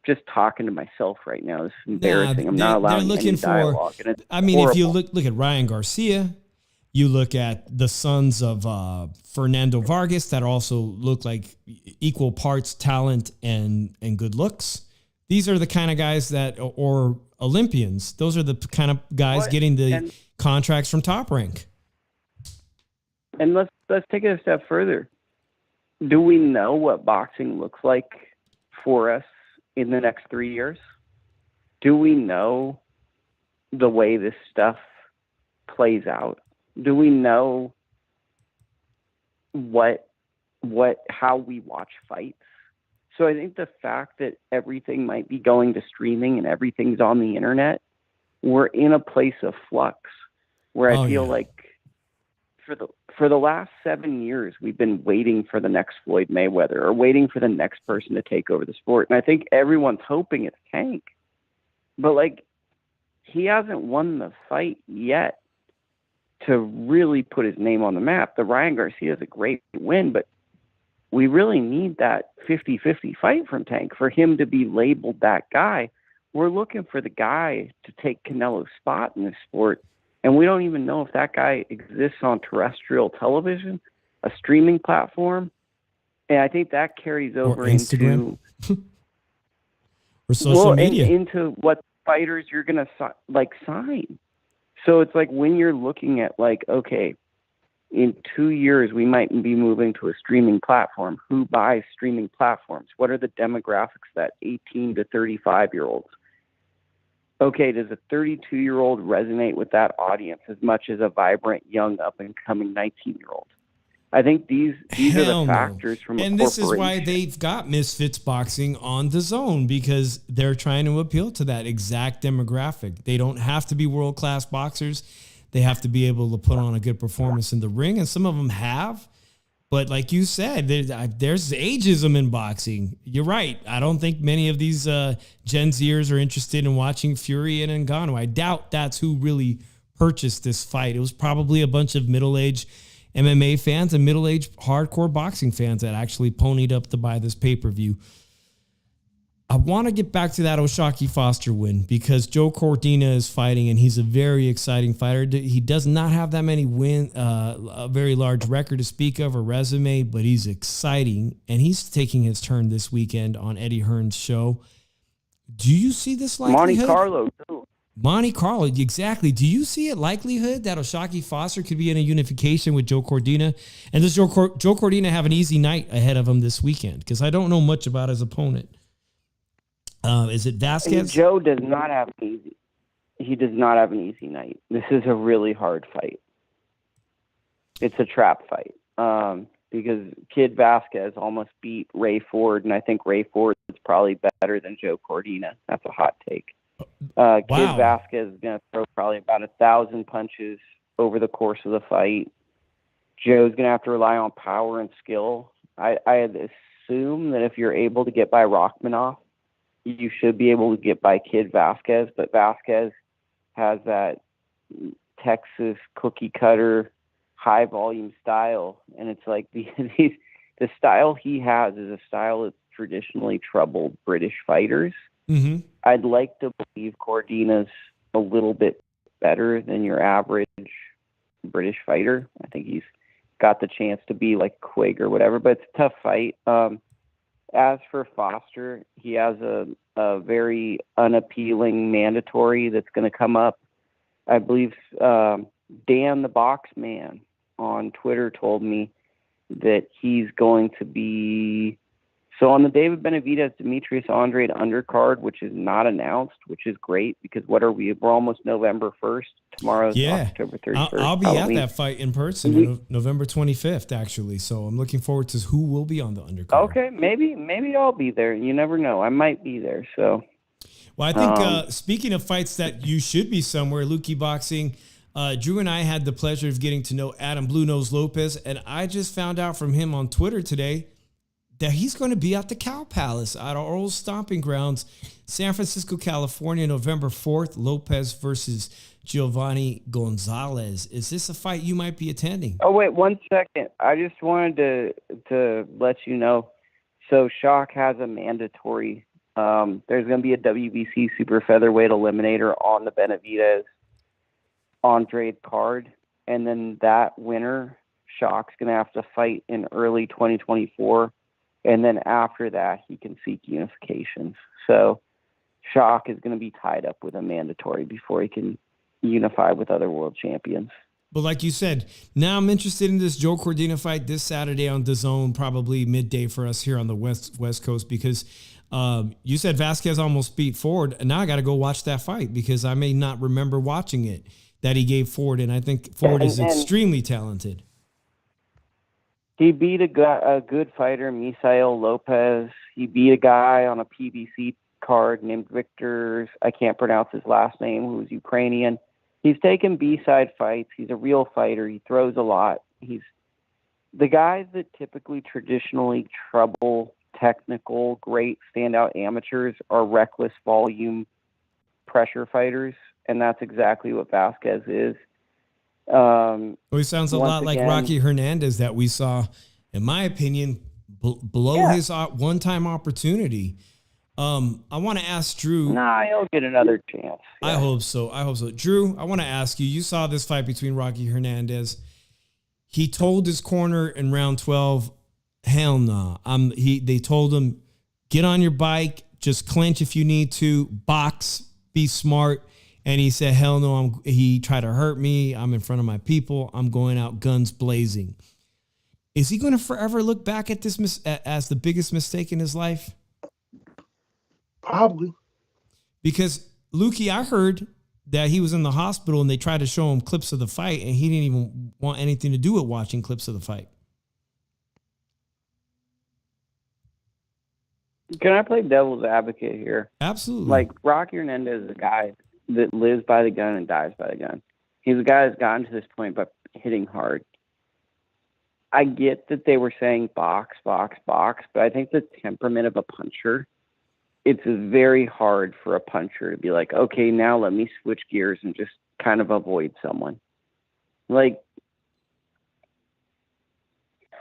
just talking to myself right now is embarrassing. I'm not allowing any dialogue. I mean, if you look at Ryan Garcia, you look at the sons of Fernando Vargas that also look like equal parts talent and good looks. These are the kind of guys or Olympians. Those are the kind of guys getting the contracts from Top Rank. And let's take it a step further. Do we know what boxing looks like for us in the next 3 years? Do we know the way this stuff plays out? Do we know how we watch fights? So I think the fact that everything might be going to streaming and everything's on the internet, we're in a place of flux where I feel like for the last 7 years, we've been waiting for the next Floyd Mayweather or waiting for the next person to take over the sport. And I think everyone's hoping it's Tank. But, like, he hasn't won the fight yet to really put his name on the map. The Ryan Garcia is a great win, but we really need that 50-50 fight from Tank for him to be labeled that guy. We're looking for the guy to take Canelo's spot in this sport. And we don't even know if that guy exists on terrestrial television, a streaming platform. And I think that carries over into or social media. Into what fighters you're going to sign. So it's like when you're looking at like, okay, in 2 years, we might be moving to a streaming platform. Who buys streaming platforms? What are the demographics that 18 to 35-year-olds? Okay, does a 32-year-old resonate with that audience as much as a vibrant, young, up-and-coming 19-year-old? I think these are the factors from a And this is why corporation. they've got Misfits Boxing on the Zone, because they're trying to appeal to that exact demographic. They don't have to be world-class boxers. They have to be able to put on a good performance in the ring, and some of them have. But like you said, there's ageism in boxing. You're right. I don't think many of these Gen Zers are interested in watching Fury and Ngannou. I doubt that's who really purchased this fight. It was probably a bunch of middle-aged MMA fans and middle-aged hardcore boxing fans that actually ponied up to buy this pay-per-view. I want to get back to that O'Shaquie Foster win because Joe Cordina is fighting, and he's a very exciting fighter. He does not have that many a very large record to speak of or resume, but he's exciting, and he's taking his turn this weekend on Eddie Hearn's show. Do you see this likelihood? Monte Carlo, too. Monte Carlo, exactly. Do you see a likelihood that O'Shaquie Foster could be in a unification with Joe Cordina? And does Joe Cordina have an easy night ahead of him this weekend? Because I don't know much about his opponent. Is it Vasquez? Joe does not have an easy. He does not have an easy night. This is a really hard fight. It's a trap fight because Kid Vasquez almost beat Ray Ford, and I think Ray Ford is probably better than Joe Cordina. That's a hot take. Wow. Kid Vasquez is going to throw probably about 1,000 punches over the course of the fight. Joe's going to have to rely on power and skill. I assume that if you're able to get by Rachmaninoff, you should be able to get by Kid Vasquez, but Vasquez has that Texas cookie cutter high volume style, and it's like the style he has is a style that's traditionally troubled British fighters. Mm-hmm. I'd like to believe Cordina's a little bit better than your average British fighter. I think he's got the chance to be like Quigg or whatever, but it's a tough fight. As for Foster, he has a very unappealing mandatory that's going to come up. I believe Dan the Box Man on Twitter told me that he's going to be... So on the David Benavidez, Demetrius Andrade undercard, which is not announced, which is great because what are we? We're almost November 1st. Tomorrow's October 31st. I'll be Halloween. at that fight in person on November 25th, actually. So I'm looking forward to who will be on the undercard. Okay, maybe I'll be there. You never know. I might be there. So, well, I think speaking of fights that you should be somewhere, Lukey Boxing, Drew and I had the pleasure of getting to know Adam Blue Nose Lopez, and I just found out from him on Twitter today that he's going to be at the Cow Palace at our old stomping grounds, San Francisco, California, November 4th, Lopez versus Giovanni Gonzalez. Is this a fight you might be attending? Oh, wait, 1 second. I just wanted to let you know. So Shock has a mandatory. There's going to be a WBC super featherweight eliminator on the Benavidez Andrade card. And then that winner, Shock's going to have to fight in early 2024. And then after that, he can seek unifications. So Shock is going to be tied up with a mandatory before he can unify with other world champions. But like you said, now I'm interested in this Joe Cordina fight this Saturday on DAZN, probably midday for us here on the West Coast, because you said Vasquez almost beat Ford, and now I got to go watch that fight because I may not remember watching it that he gave Ford, and I think Ford is extremely talented. He beat a good fighter, Misael Lopez. He beat a guy on a PBC card named Victor, I can't pronounce his last name, who was Ukrainian. He's taken B-side fights. He's a real fighter. He throws a lot. He's the guys that typically traditionally trouble technical, great standout amateurs are reckless volume pressure fighters, and that's exactly what Vasquez is. Well, he sounds a lot like again, Rocky Hernandez that we saw, in my opinion, below his one-time opportunity. I want to ask Drew. Nah, he'll get another chance. Yeah. I hope so. Drew, I want to ask you, you saw this fight between Rocky Hernandez. He told his corner in round 12, hell no. They told him, get on your bike, just clinch if you need to, box, be smart. And he said, hell no, he tried to hurt me. I'm in front of my people. I'm going out guns blazing. Is he going to forever look back at this as the biggest mistake in his life? Probably. Because, Lukey, I heard that he was in the hospital and they tried to show him clips of the fight and he didn't even want anything to do with watching clips of the fight. Can I play devil's advocate here? Absolutely. Like, Rocky Hernandez is a guy that lives by the gun and dies by the gun. He's a guy that's gotten to this point by hitting hard. I get that they were saying box, but I think the temperament of a puncher, it's very hard for a puncher to be like, okay, now let me switch gears and just kind of avoid someone. Like,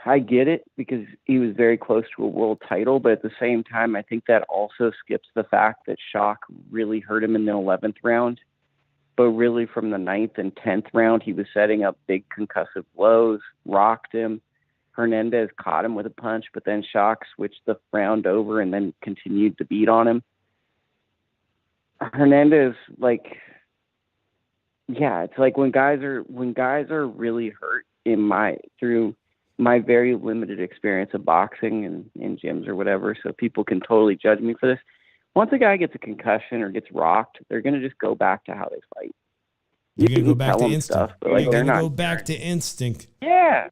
I get it because he was very close to a world title, but at the same time, I think that also skips the fact that Shock really hurt him in the 11th round. But really from the 9th and 10th round, he was setting up big concussive blows, rocked him. Hernandez caught him with a punch, but then Shock switched the round over and then continued to beat on him. Hernandez, like, yeah, it's like when guys are really hurt through my very limited experience of boxing and in gyms or whatever, so people can totally judge me for this. Once a guy gets a concussion or gets rocked, they're going to just go back to how they fight. You're going to go back to instinct. Stuff, but like, you're going to go back to instinct. Yeah.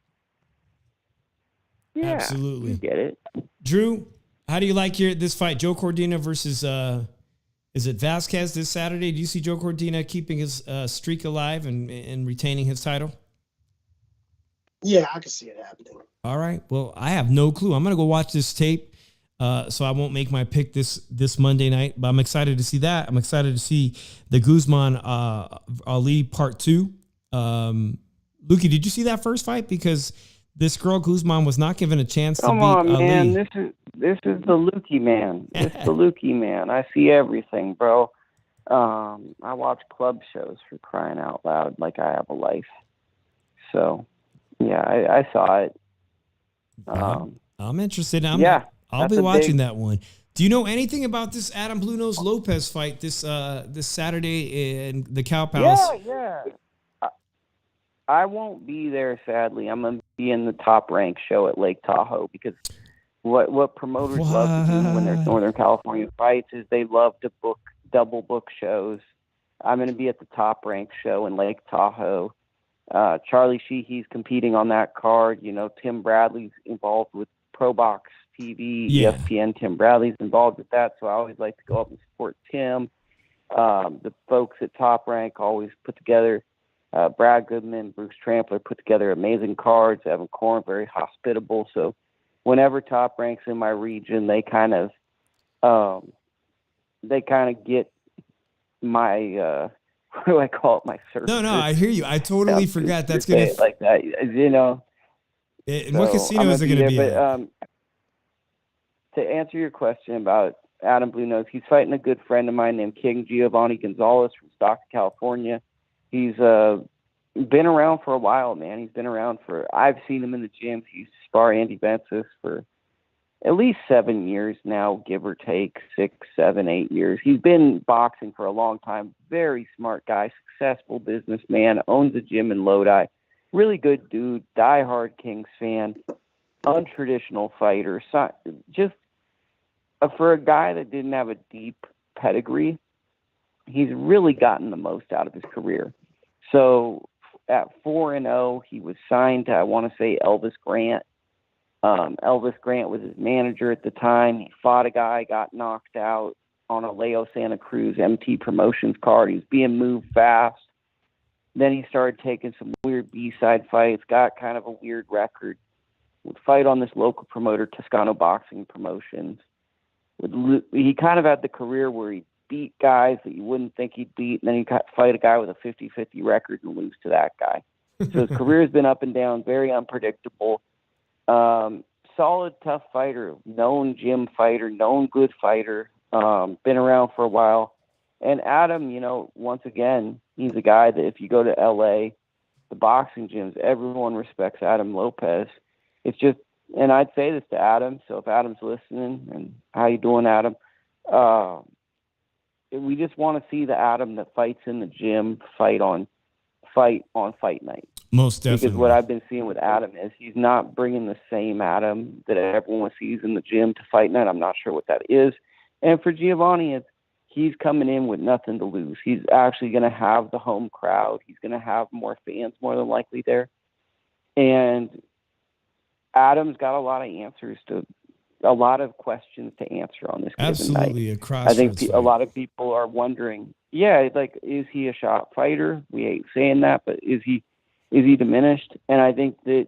Absolutely. You get it. Drew, how do you like this fight? Joe Cordina versus, is it Vasquez this Saturday? Do you see Joe Cordina keeping his streak alive and retaining his title? Yeah, I can see it happening. All right. Well, I have no clue. I'm going to go watch this tape, so I won't make my pick this Monday night. But I'm excited to see that. I'm excited to see the Guzman Ali Part 2. Lukey, did you see that first fight? Because this girl Guzman was not given a chance to beat Ali. Come on, man. This is the Lukey man. This is the Lukey man. I see everything, bro. I watch club shows, for crying out loud, like I have a life. So... yeah, I saw it. I'm interested. I'll be watching that one. Do you know anything about this Adam Blue Nose Lopez fight this Saturday in the Cow Palace? Yeah. I won't be there, sadly. I'm going to be in the Top Rank show at Lake Tahoe because what promoters love to do when there's Northern California fights is they love to double book shows. I'm going to be at the Top Rank show in Lake Tahoe. Charlie Sheehy's competing on that card. You know, Tim Bradley's involved with ProBox TV, ESPN. Tim Bradley's involved with that, so I always like to go up and support Tim. The folks at Top Rank always put together, Brad Goodman, Bruce Trampler put together amazing cards. Evan Korn, very hospitable. So whenever Top Rank's in my region, they kind of get my what do I call it? My service. No, I hear you. I totally forgot. That's gonna like that. You know. What casino is it going to be? But, to answer your question about Adam Blue Nose, he's fighting a good friend of mine named King Giovanni Gonzalez from Stockton, California. He's been around for a while, man. He's been around I've seen him in the gym. He used to spar Andy Vences for at least 7 years now, give or take 6, 7, 8 years. He's been boxing for a long time. Very smart guy, successful businessman, owns a gym in Lodi. Really good dude, diehard Kings fan, untraditional fighter. So, just for a guy that didn't have a deep pedigree, he's really gotten the most out of his career. So at 4-0, he was signed to, I want to say, Elvis Grant. Elvis Grant was his manager at the time. He fought a guy, got knocked out on a Leo Santa Cruz MT Promotions card. He was being moved fast. Then he started taking some weird B-side fights, got kind of a weird record. Would fight on this local promoter, Toscano Boxing Promotions. He kind of had the career where he beat guys that you wouldn't think he'd beat, and then he'd fight a guy with a 50-50 record and lose to that guy. So his career has been up and down, very unpredictable. Solid, tough fighter, known gym fighter, known good fighter, been around for a while. And Adam, you know, once again, he's a guy that if you go to LA, the boxing gyms, everyone respects Adam Lopez. It's just, and I'd say this to Adam, so if Adam's listening, and how you doing, Adam? we just want to see the Adam that fights in the gym fight on fight night. Most definitely. Because what I've been seeing with Adam is he's not bringing the same Adam that everyone sees in the gym to fight night. I'm not sure what that is. And for Giovanni, he's coming in with nothing to lose. He's actually going to have the home crowd. He's going to have more fans more than likely there. And Adam's got a lot of questions to answer on this given Absolutely, night. a crossroads I think fight. a lot of people are wondering, is he a shot fighter? We ain't saying that, but is he diminished? And I think that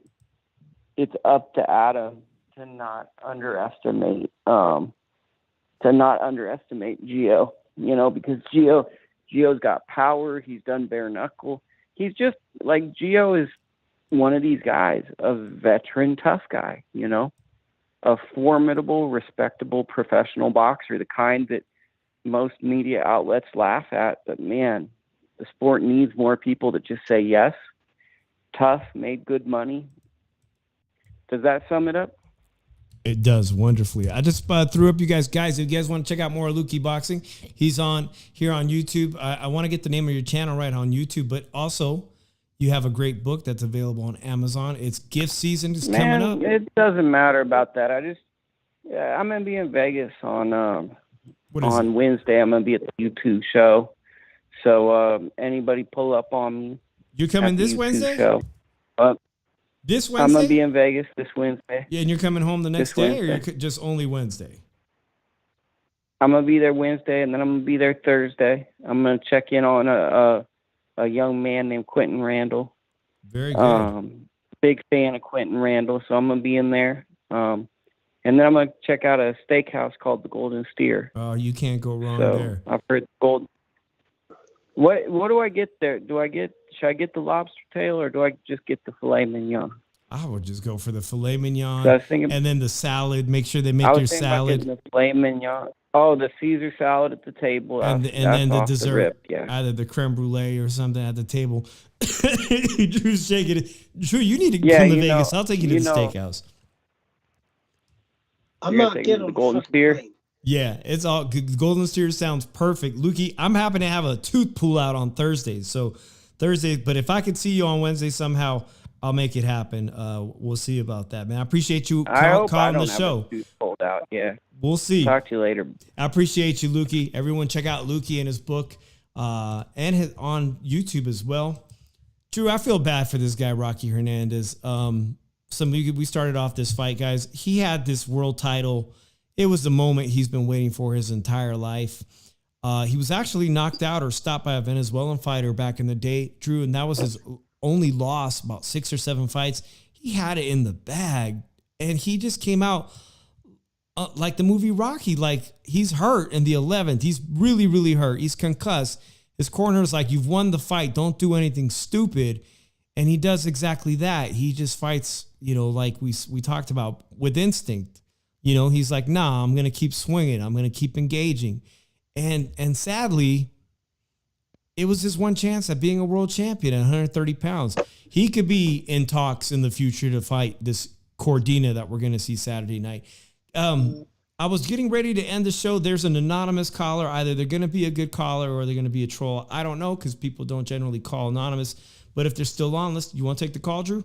it's up to Adam to not underestimate Gio, because Gio's got power. He's done bare knuckle. He's just like, Gio is one of these guys, a veteran tough guy, a formidable, respectable professional boxer, the kind that most media outlets laugh at. But man, the sport needs more people that just say yes. Tough, made good money. Does that sum it up? It does wonderfully. I just threw up you guys. Guys, if you guys want to check out more of Lukey Boxing, he's on here on YouTube. I want to get the name of your channel right on YouTube, but also you have a great book that's available on Amazon. It's gift season is coming up. It doesn't matter about that. I'm going to be in Vegas on Wednesday. I'm going to be at the U2 show. So anybody pull up on me. You're coming this Wednesday? Show. This Wednesday? I'm going to be in Vegas this Wednesday. Yeah, and you're coming home the next day, or you're just only Wednesday? I'm going to be there Wednesday, and then I'm going to be there Thursday. I'm going to check in on a young man named Quentin Randall. Very good. Big fan of Quentin Randall, so I'm going to be in there. And then I'm going to check out a steakhouse called the Golden Steer. Oh, you can't go wrong so there. I've heard Golden. What do I get there? Should I get the lobster tail, or do I just get the filet mignon? I would just go for the filet mignon, So I was thinking, and then the salad. Make sure they make I was your thinking about salad. getting the filet mignon. Oh, the Caesar salad at the table. And That's then the off dessert, rip, yeah. either the creme brulee or something at the table. Drew's shaking it. Drew, you need to come to Vegas. I'll take you to the steakhouse. I'm You're not taking getting the on Golden fucking Steer? plane. Yeah, it's all good. Golden Steer sounds perfect. Lukey, I'm happy to have a tooth pull out on Thursdays. So Thursday, but if I could see you on Wednesday somehow, I'll make it happen. We'll see about that, man. I appreciate you calling the show. A tooth pulled out. Yeah. We'll see. Talk to you later. I appreciate you, Lukey. Everyone check out Lukey and his book and on YouTube as well. Drew, I feel bad for this guy, Rocky Hernandez. We started off this fight, guys. He had this world title. It was the moment he's been waiting for his entire life. He was actually knocked out or stopped by a Venezuelan fighter back in the day, Drew, and that was his only loss, about 6 or 7 fights. He had it in the bag, and he just came out like the movie Rocky, like he's hurt in the 11th. He's really, really hurt. He's concussed. His corner's like, you've won the fight. Don't do anything stupid. And he does exactly that. He just fights, like we talked about, with instinct. He's like, nah, I'm going to keep swinging. I'm going to keep engaging. And sadly, it was his one chance at being a world champion at 130 pounds. He could be in talks in the future to fight this Cordina that we're going to see Saturday night. I was getting ready to end the show. There's an anonymous caller. Either they're going to be a good caller or they're going to be a troll. I don't know, because people don't generally call anonymous. But if they're still on, you want to take the call, Drew?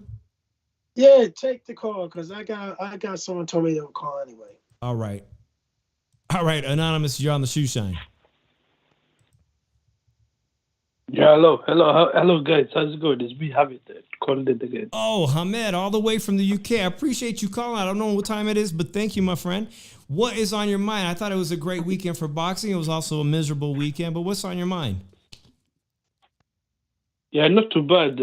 Yeah, take the call, because I got someone told me they would call anyway. All right, anonymous, you're on the Shoe Shine. Yeah, hello, guys. How's it going? It's me, Hamid, calling it again. Oh, Hamed, all the way from the UK. I appreciate you calling. I don't know what time it is, but thank you, my friend. What is on your mind? I thought it was a great weekend for boxing. It was also a miserable weekend, but what's on your mind? Yeah, not too bad.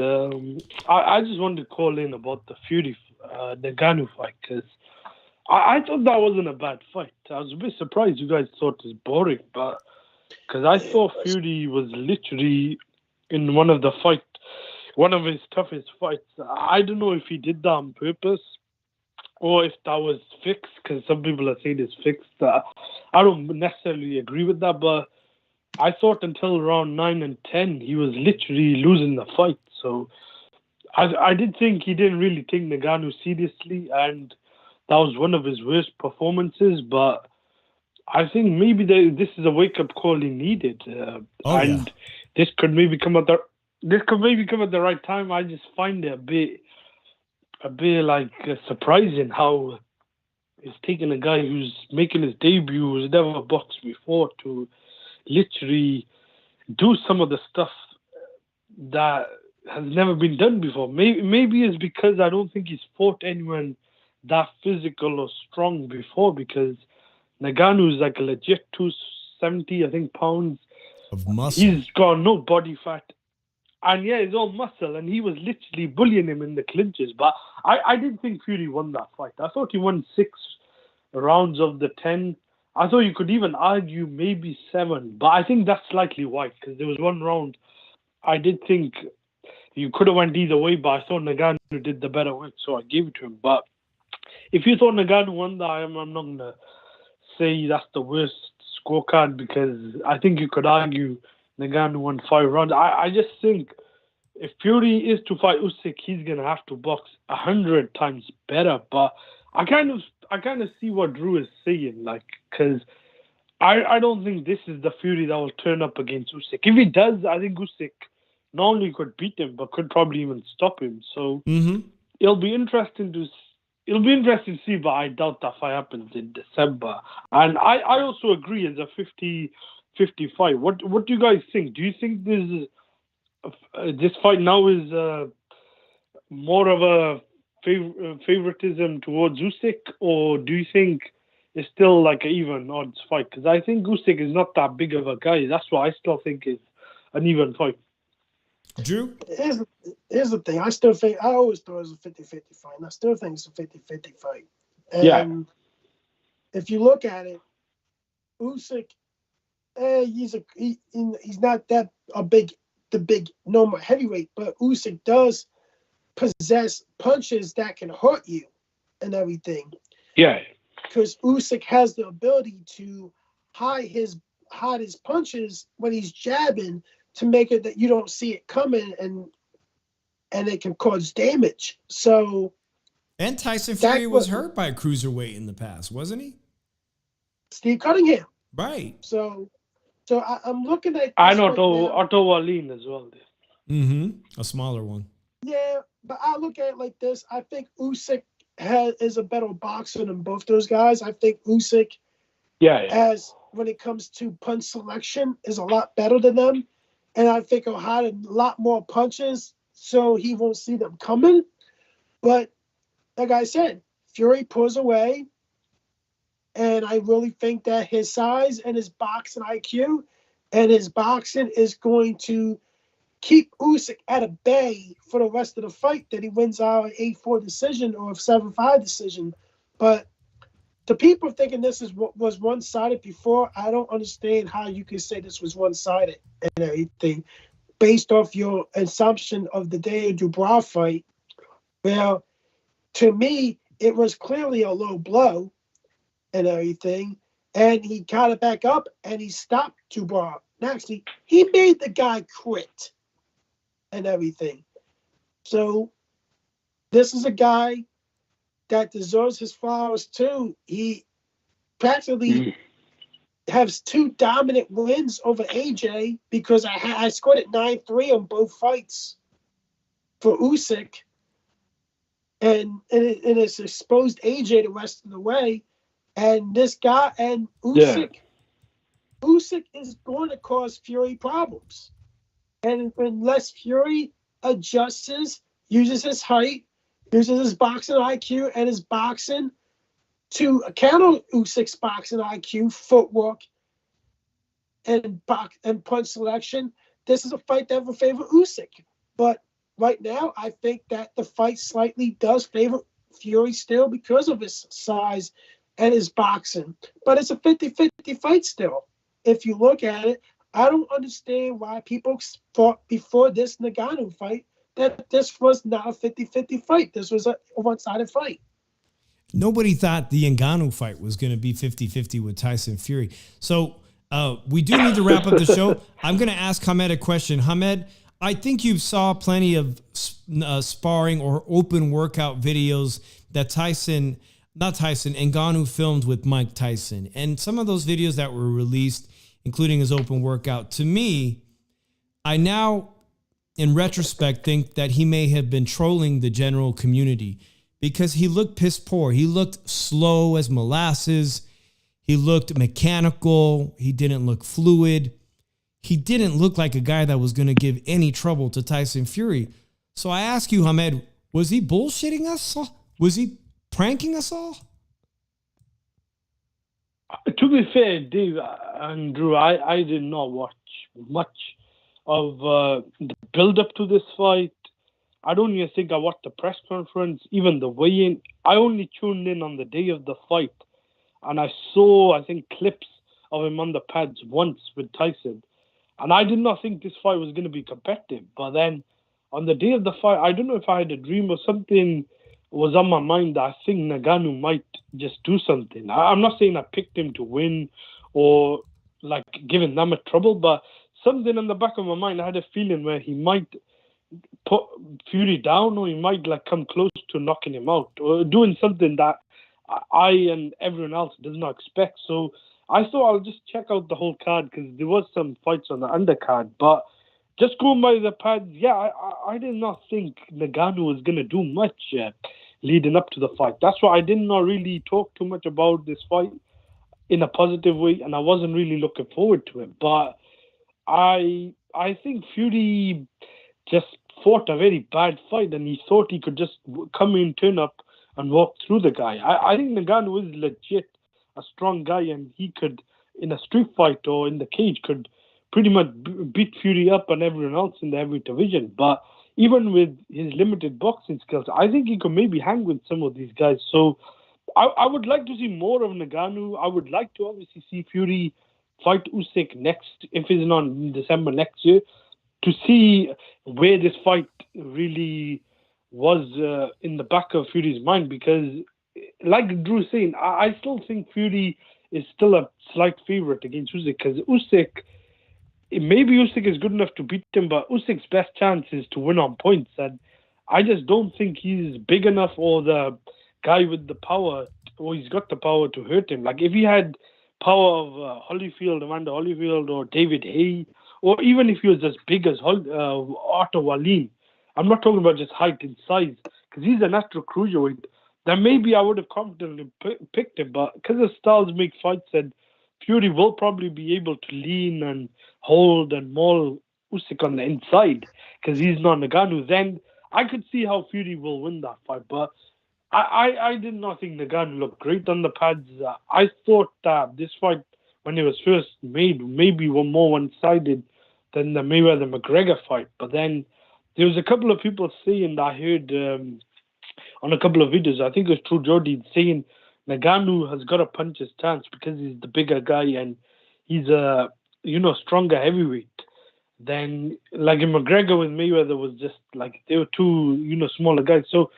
I just wanted to call in about the Fury, Ngannou fight, because I thought that wasn't a bad fight. I was a bit surprised you guys thought it was boring, but because I thought Fury was literally in one of his toughest fights. I don't know if he did that on purpose or if that was fixed, because some people are saying it's fixed. I don't necessarily agree with that, but I thought until round 9 and 10, he was literally losing the fight. So I did think he didn't really take Ngannou seriously, and that was one of his worst performances. But I think maybe this is a wake up call he needed, and this could maybe come at the right time. I just find it a bit like surprising how it's taken a guy who's making his debut, who's never boxed before, to literally do some of the stuff that has never been done before. Maybe it's because I don't think he's fought anyone that physical or strong before, because Ngannou is like a legit 270, I think, pounds of muscle. He's got no body fat. And yeah, it's all muscle, and he was literally bullying him in the clinches. But I didn't think Fury won that fight. I thought he won 6 rounds of the 10. I thought you could even argue maybe 7. But I think that's slightly wide, because there was one round I did think you could have went either way, but I thought Ngannou did the better work, so I gave it to him. But if you thought Ngannou won that, I'm not going to say that's the worst scorecard, because I think you could argue Ngannou won 5 rounds. I just think if Fury is to fight Usyk, he's gonna have to box 100 times better. But I kind of see what Drew is saying, like, because I don't think this is the Fury that will turn up against Usyk. If he does, I think Usyk not only could beat him, but could probably even stop him. So it'll be interesting to see, but I doubt that fight happens in December. And I also agree, it's a 50-50 fight. What do you guys think? Do you think this fight now is more of a favoritism towards Usyk, or do you think it's still like an even odds fight? Because I think Usyk is not that big of a guy. That's why I still think it's an even fight. Drew? Here's the thing. I always thought it was a 50-50 fight, and I still think it's a 50-50 fight. And if you look at it, Usyk, he's not that the big normal heavyweight, but Usyk does possess punches that can hurt you and everything. Yeah. Because Usyk has the ability to hide his punches when he's jabbing, to make it that you don't see it coming, and it can cause damage. So, and Tyson Fury was hurt by a cruiserweight in the past, wasn't he? Steve Cunningham. Right. So I'm looking at. I know Otto Wallin as well. A smaller one. Yeah, but I look at it like this. I think Usyk is a better boxer than both those guys. I think Usyk, as when it comes to punch selection, is a lot better than them. And I think he'll hide a lot more punches so he won't see them coming. But like I said, Fury pulls away. And I really think that his size and his boxing IQ and his boxing is going to keep Usyk at a bay for the rest of the fight, that he wins out an 8-4 decision or a 7-5 decision. But the people thinking this was one-sided before, I don't understand how you can say this was one-sided and everything based off your assumption of the Daniel Dubois fight. Well, to me, it was clearly a low blow and everything, and he got it back up and he stopped Dubois. Actually, he made the guy quit and everything. So this is a guy that deserves his flowers too. He practically has 2 dominant wins over AJ, because I scored it 9-3 on both fights for Usyk, and it's exposed AJ the rest of the way. And this guy and Usyk is going to cause Fury problems, and unless Fury adjusts, uses his height, uses his boxing IQ and his boxing to counter Usyk's boxing IQ, footwork, and punch selection, this is a fight that will favor Usyk. But right now, I think that the fight slightly does favor Fury still because of his size and his boxing. But it's a 50-50 fight still. If you look at it, I don't understand why people thought before this Ngannou fight that this was not a 50-50 fight. This was a one-sided fight. Nobody thought the Ngannou fight was going to be 50-50 with Tyson Fury. So we do need to wrap up the show. I'm going to ask Hamed a question. Hamed, I think you saw plenty of sparring or open workout videos that Tyson not Tyson, Ngannou filmed with Mike Tyson. And some of those videos that were released, including his open workout, to me, I now, in retrospect, think that he may have been trolling the general community because he looked piss poor. He looked slow as molasses. He looked mechanical. He didn't look fluid. He didn't look like a guy that was going to give any trouble to Tyson Fury. So I ask you, Hamed, was he bullshitting us? Was he pranking us all? To be fair, Dave and Drew, I did not watch much of the build-up to this fight. I don't even think I watched the press conference, even the weigh-in. I only tuned in on the day of the fight, and I saw, I think, clips of him on the pads once with Tyson. And I did not think this fight was going to be competitive. But then on the day of the fight, I don't know if I had a dream or something was on my mind that I think Ngannou might just do something. I'm not saying I picked him to win or like giving them a trouble, but something in the back of my mind, I had a feeling where he might put Fury down, or he might like come close to knocking him out, or doing something that I and everyone else does not expect. So I thought I'll just check out the whole card because there was some fights on the undercard. But just going by the pads, yeah, I did not think Ngannou was going to do much leading up to the fight. That's why I did not really talk too much about this fight in a positive way, and I wasn't really looking forward to it. But I think Fury just fought a very bad fight, and he thought he could just come in, turn up, and walk through the guy. I think Ngannou is legit a strong guy, and he could, in a street fight or in the cage, could pretty much beat Fury up and everyone else in the heavyweight division. But even with his limited boxing skills, I think he could maybe hang with some of these guys. So I would like to see more of Ngannou. I would like to obviously see Fury fight Usyk next, if it's not in December next year, to see where this fight really was in the back of Fury's mind. Because like Drew saying, I still think Fury is still a slight favorite against Usyk, because maybe Usyk is good enough to beat him, but Usyk's best chance is to win on points, and I just don't think he's big enough, or the guy with the power, or he's got the power to hurt him. Like if he had power of Holyfield, Amanda Holyfield, or David Haye, or even if he was as big as Otto Wallin, I'm not talking about just height and size, because he's a natural cruiserweight, then maybe I would have confidently picked him. But because the styles make fights, and Fury will probably be able to lean and hold and maul Usyk on the inside, because he's not Ngannou, then I could see how Fury will win that fight. But I did not think Ngannou looked great on the pads. I thought that this fight, when it was first made, maybe were more one-sided than the Mayweather-McGregor fight. But then there was a couple of people saying, that I heard on a couple of videos, I think it was True Jordy, saying Ngannou has got to punch his chance because he's the bigger guy and he's a stronger heavyweight. Then like in McGregor with Mayweather was just like they were two smaller guys. So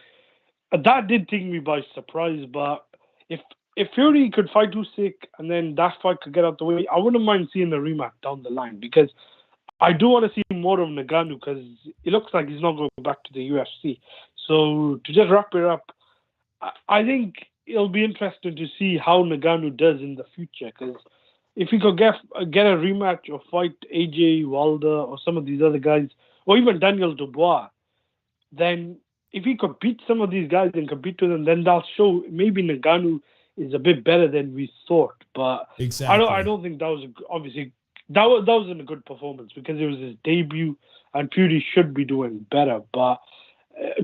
that did take me by surprise. But if Fury could fight Usyk and then that fight could get out the way, I wouldn't mind seeing a rematch down the line, because I do want to see more of Ngannou, because it looks like he's not going back to the UFC. So to just wrap it up, I think it'll be interesting to see how Ngannou does in the future, because if he could get a rematch or fight AJ Wilder or some of these other guys, or even Daniel Dubois, then if he could beat some of these guys and compete with them, then that'll show maybe Ngannou is a bit better than we thought. But exactly. I don't think that was obviously that wasn't a good performance, because it was his debut and Fury should be doing better. But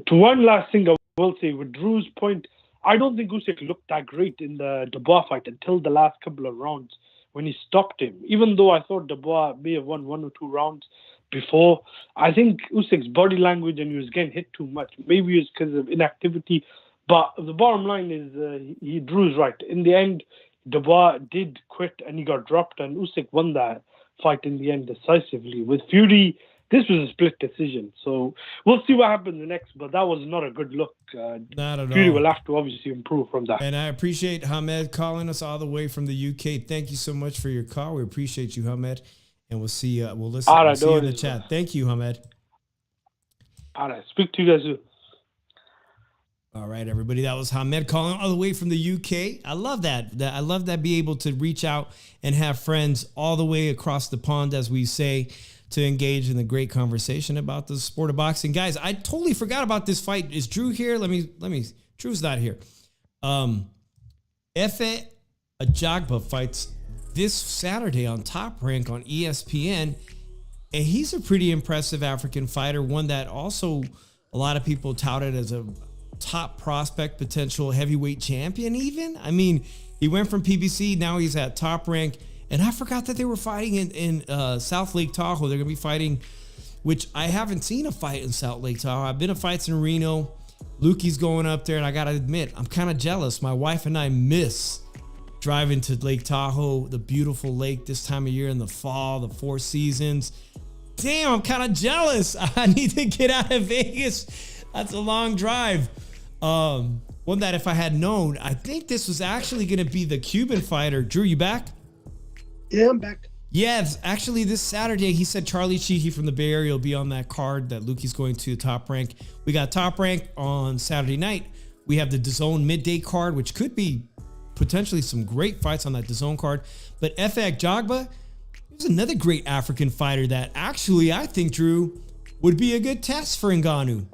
to one last thing I will say, with Drew's point, I don't think Usyk looked that great in the Dubois fight until the last couple of rounds when he stopped him. Even though I thought Dubois may have won 1 or 2 rounds before, I think Usyk's body language, and he was getting hit too much. Maybe it's because of inactivity. But the bottom line is Drew's right. In the end, Dubois did quit and he got dropped, and Usyk won that fight in the end decisively. With Fury, this was a split decision. So we'll see what happens next, but that was not a good look. Not at Fury all. will have to obviously improve from that. And I appreciate Hamed calling us all the way from the UK. Thank you so much for your call. We appreciate you, Hamed. And we'll see you. We'll listen. We'll see you in the chat. Thank you, Hamed. All right. Speak to you guys soon. All right, everybody. That was Hamed calling all the way from the UK. I love that. I love that be able to reach out and have friends all the way across the pond, as we say, to engage in the great conversation about the sport of boxing. Guys, I totally forgot about this fight. Is Drew here? Let me. Drew's not here. Efe Ajagba fights this Saturday on Top Rank on ESPN. And he's a pretty impressive African fighter, one that also a lot of people touted as a top prospect, potential heavyweight champion even. I mean, he went from PBC, now he's at Top Rank. And I forgot that they were fighting in South Lake Tahoe. They're going to be fighting, which I haven't seen a fight in South Lake Tahoe. I've been to fights in Reno. Lukey's going up there, and I got to admit, I'm kind of jealous. My wife and I miss driving to Lake Tahoe, the beautiful lake this time of year in the fall, the 4 seasons. Damn, I'm kind of jealous. I need to get out of Vegas. That's a long drive. One that if I had known, I think this was actually going to be the Cuban fighter. Drew, you back? Yeah, I'm back. Yes, actually this Saturday, he said Charlie Cheeky from the Bay Area will be on that card that Lukey's going to Top Rank. We got Top Rank on Saturday night. We have the DAZN midday card, which could be potentially some great fights on that DAZN card. But Efe Ajagba, there's another great African fighter that actually I think, Drew, would be a good test for Ngannou.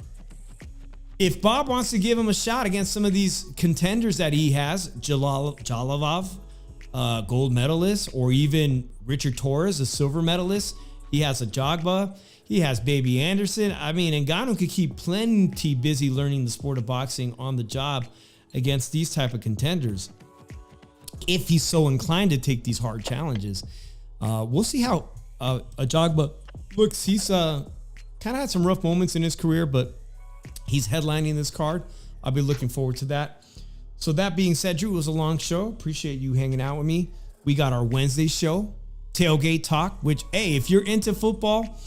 If Bob wants to give him a shot against some of these contenders that he has, Jalavov, gold medalist, or even Richard Torres, a silver medalist. He has Ajagba. He has Baby Anderson. I mean, Ngannou could keep plenty busy learning the sport of boxing on the job against these type of contenders, if he's so inclined to take these hard challenges. We'll see how Ajagba looks. He's kind of had some rough moments in his career, but he's headlining this card. I'll be looking forward to that. So that being said, Drew, it was a long show. Appreciate you hanging out with me. We got our Wednesday show, Tailgate Talk, which, hey, if you're into football,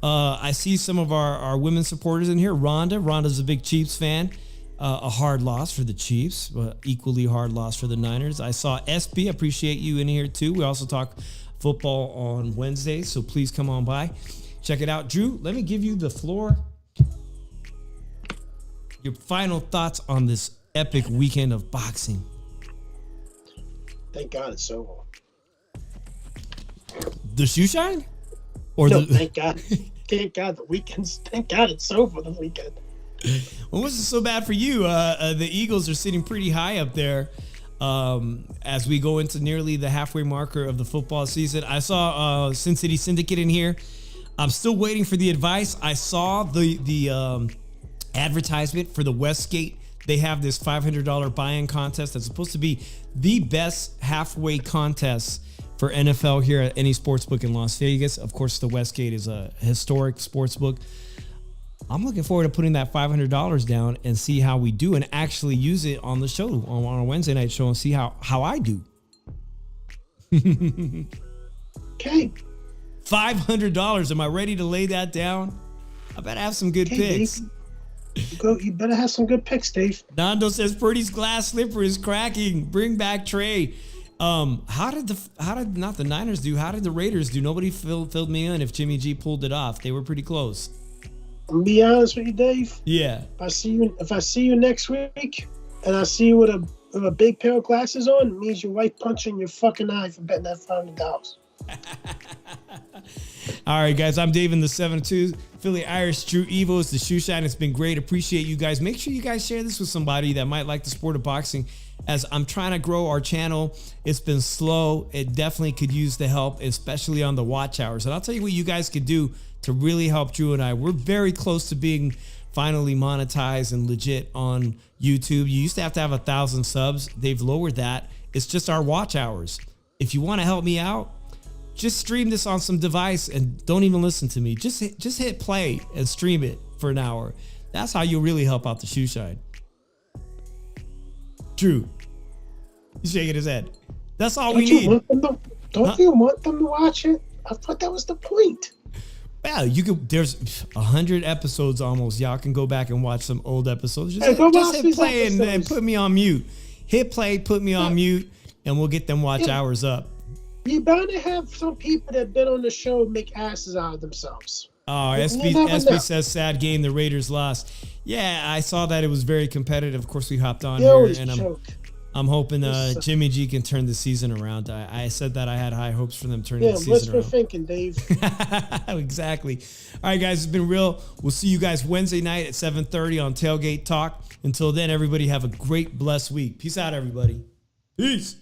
I see some of our women supporters in here. Rhonda's a big Chiefs fan. A hard loss for the Chiefs, but equally hard loss for the Niners. I saw SB. Appreciate you in here too. We also talk football on Wednesday, so please come on by. Check it out. Drew, let me give you the floor. Your final thoughts on this epic weekend of boxing. Thank God it's over. The shoe shine? Or no, the thank God. Thank God the weekends. Thank God it's over the weekend. Well, was it so bad for you? The Eagles are sitting pretty high up there as we go into nearly the halfway marker of the football season. I saw Sin City Syndicate in here. I'm still waiting for the advice. I saw the advertisement for the Westgate. They have this $500 buy-in contest that's supposed to be the best halfway contest for NFL here at any sportsbook in Las Vegas. Of course, the Westgate is a historic sportsbook. I'm looking forward to putting that $500 down and see how we do and actually use it on the show, on a Wednesday night show, and see how I do. Okay. $500. Am I ready to lay that down? I better have some good picks. Dave, you better have some good picks, Dave. Nando says Purdy's glass slipper is cracking. Bring back Trey. How did not the Niners do? How did the Raiders do? Nobody filled me in if Jimmy G pulled it off. They were pretty close. I'm gonna be honest with you, Dave. Yeah. If I see you next week and I see you with a big pair of glasses on, it means your wife punching your fucking eye for betting that $500. All right, guys. I'm Dave in the 7-2. Philly Irish Drew Evo is the shoe shine. It's been great. Appreciate you guys. Make sure you guys share this with somebody that might like the sport of boxing. As I'm trying to grow our channel, it's been slow. It definitely could use the help, especially on the watch hours. And I'll tell you what you guys could do to really help Drew and I. We're very close to being finally monetized and legit on YouTube. You used to have 1,000 subs. They've lowered that. It's just our watch hours. If you want to help me out, just stream this on some device and don't even listen to me. Just hit play and stream it for an hour. That's how you'll really help out the shoe shine. Drew, he's shaking his head. That's all we need. Don't you want them to watch it? I thought that was the point. Well, you could. There's 100 episodes almost. Y'all can go back and watch some old episodes. Just hit play and put me on mute. Hit play, put me on mute, and we'll get them watch hours up. You better have some people that been on the show make asses out of themselves. Oh, You SB, never SB know. says sad game. The Raiders lost. Yeah, I saw that it was very competitive. Of course, we hopped on They here, always and choke. I'm hoping Yes, sir. Jimmy G can turn the season around. I said that I had high hopes for them turning Yeah, the what's season for around. thinking, Dave? Exactly. All right, guys, it's been real. We'll see you guys Wednesday night at 7:30 on Tailgate Talk. Until then, everybody have a great, blessed week. Peace out, everybody. Peace.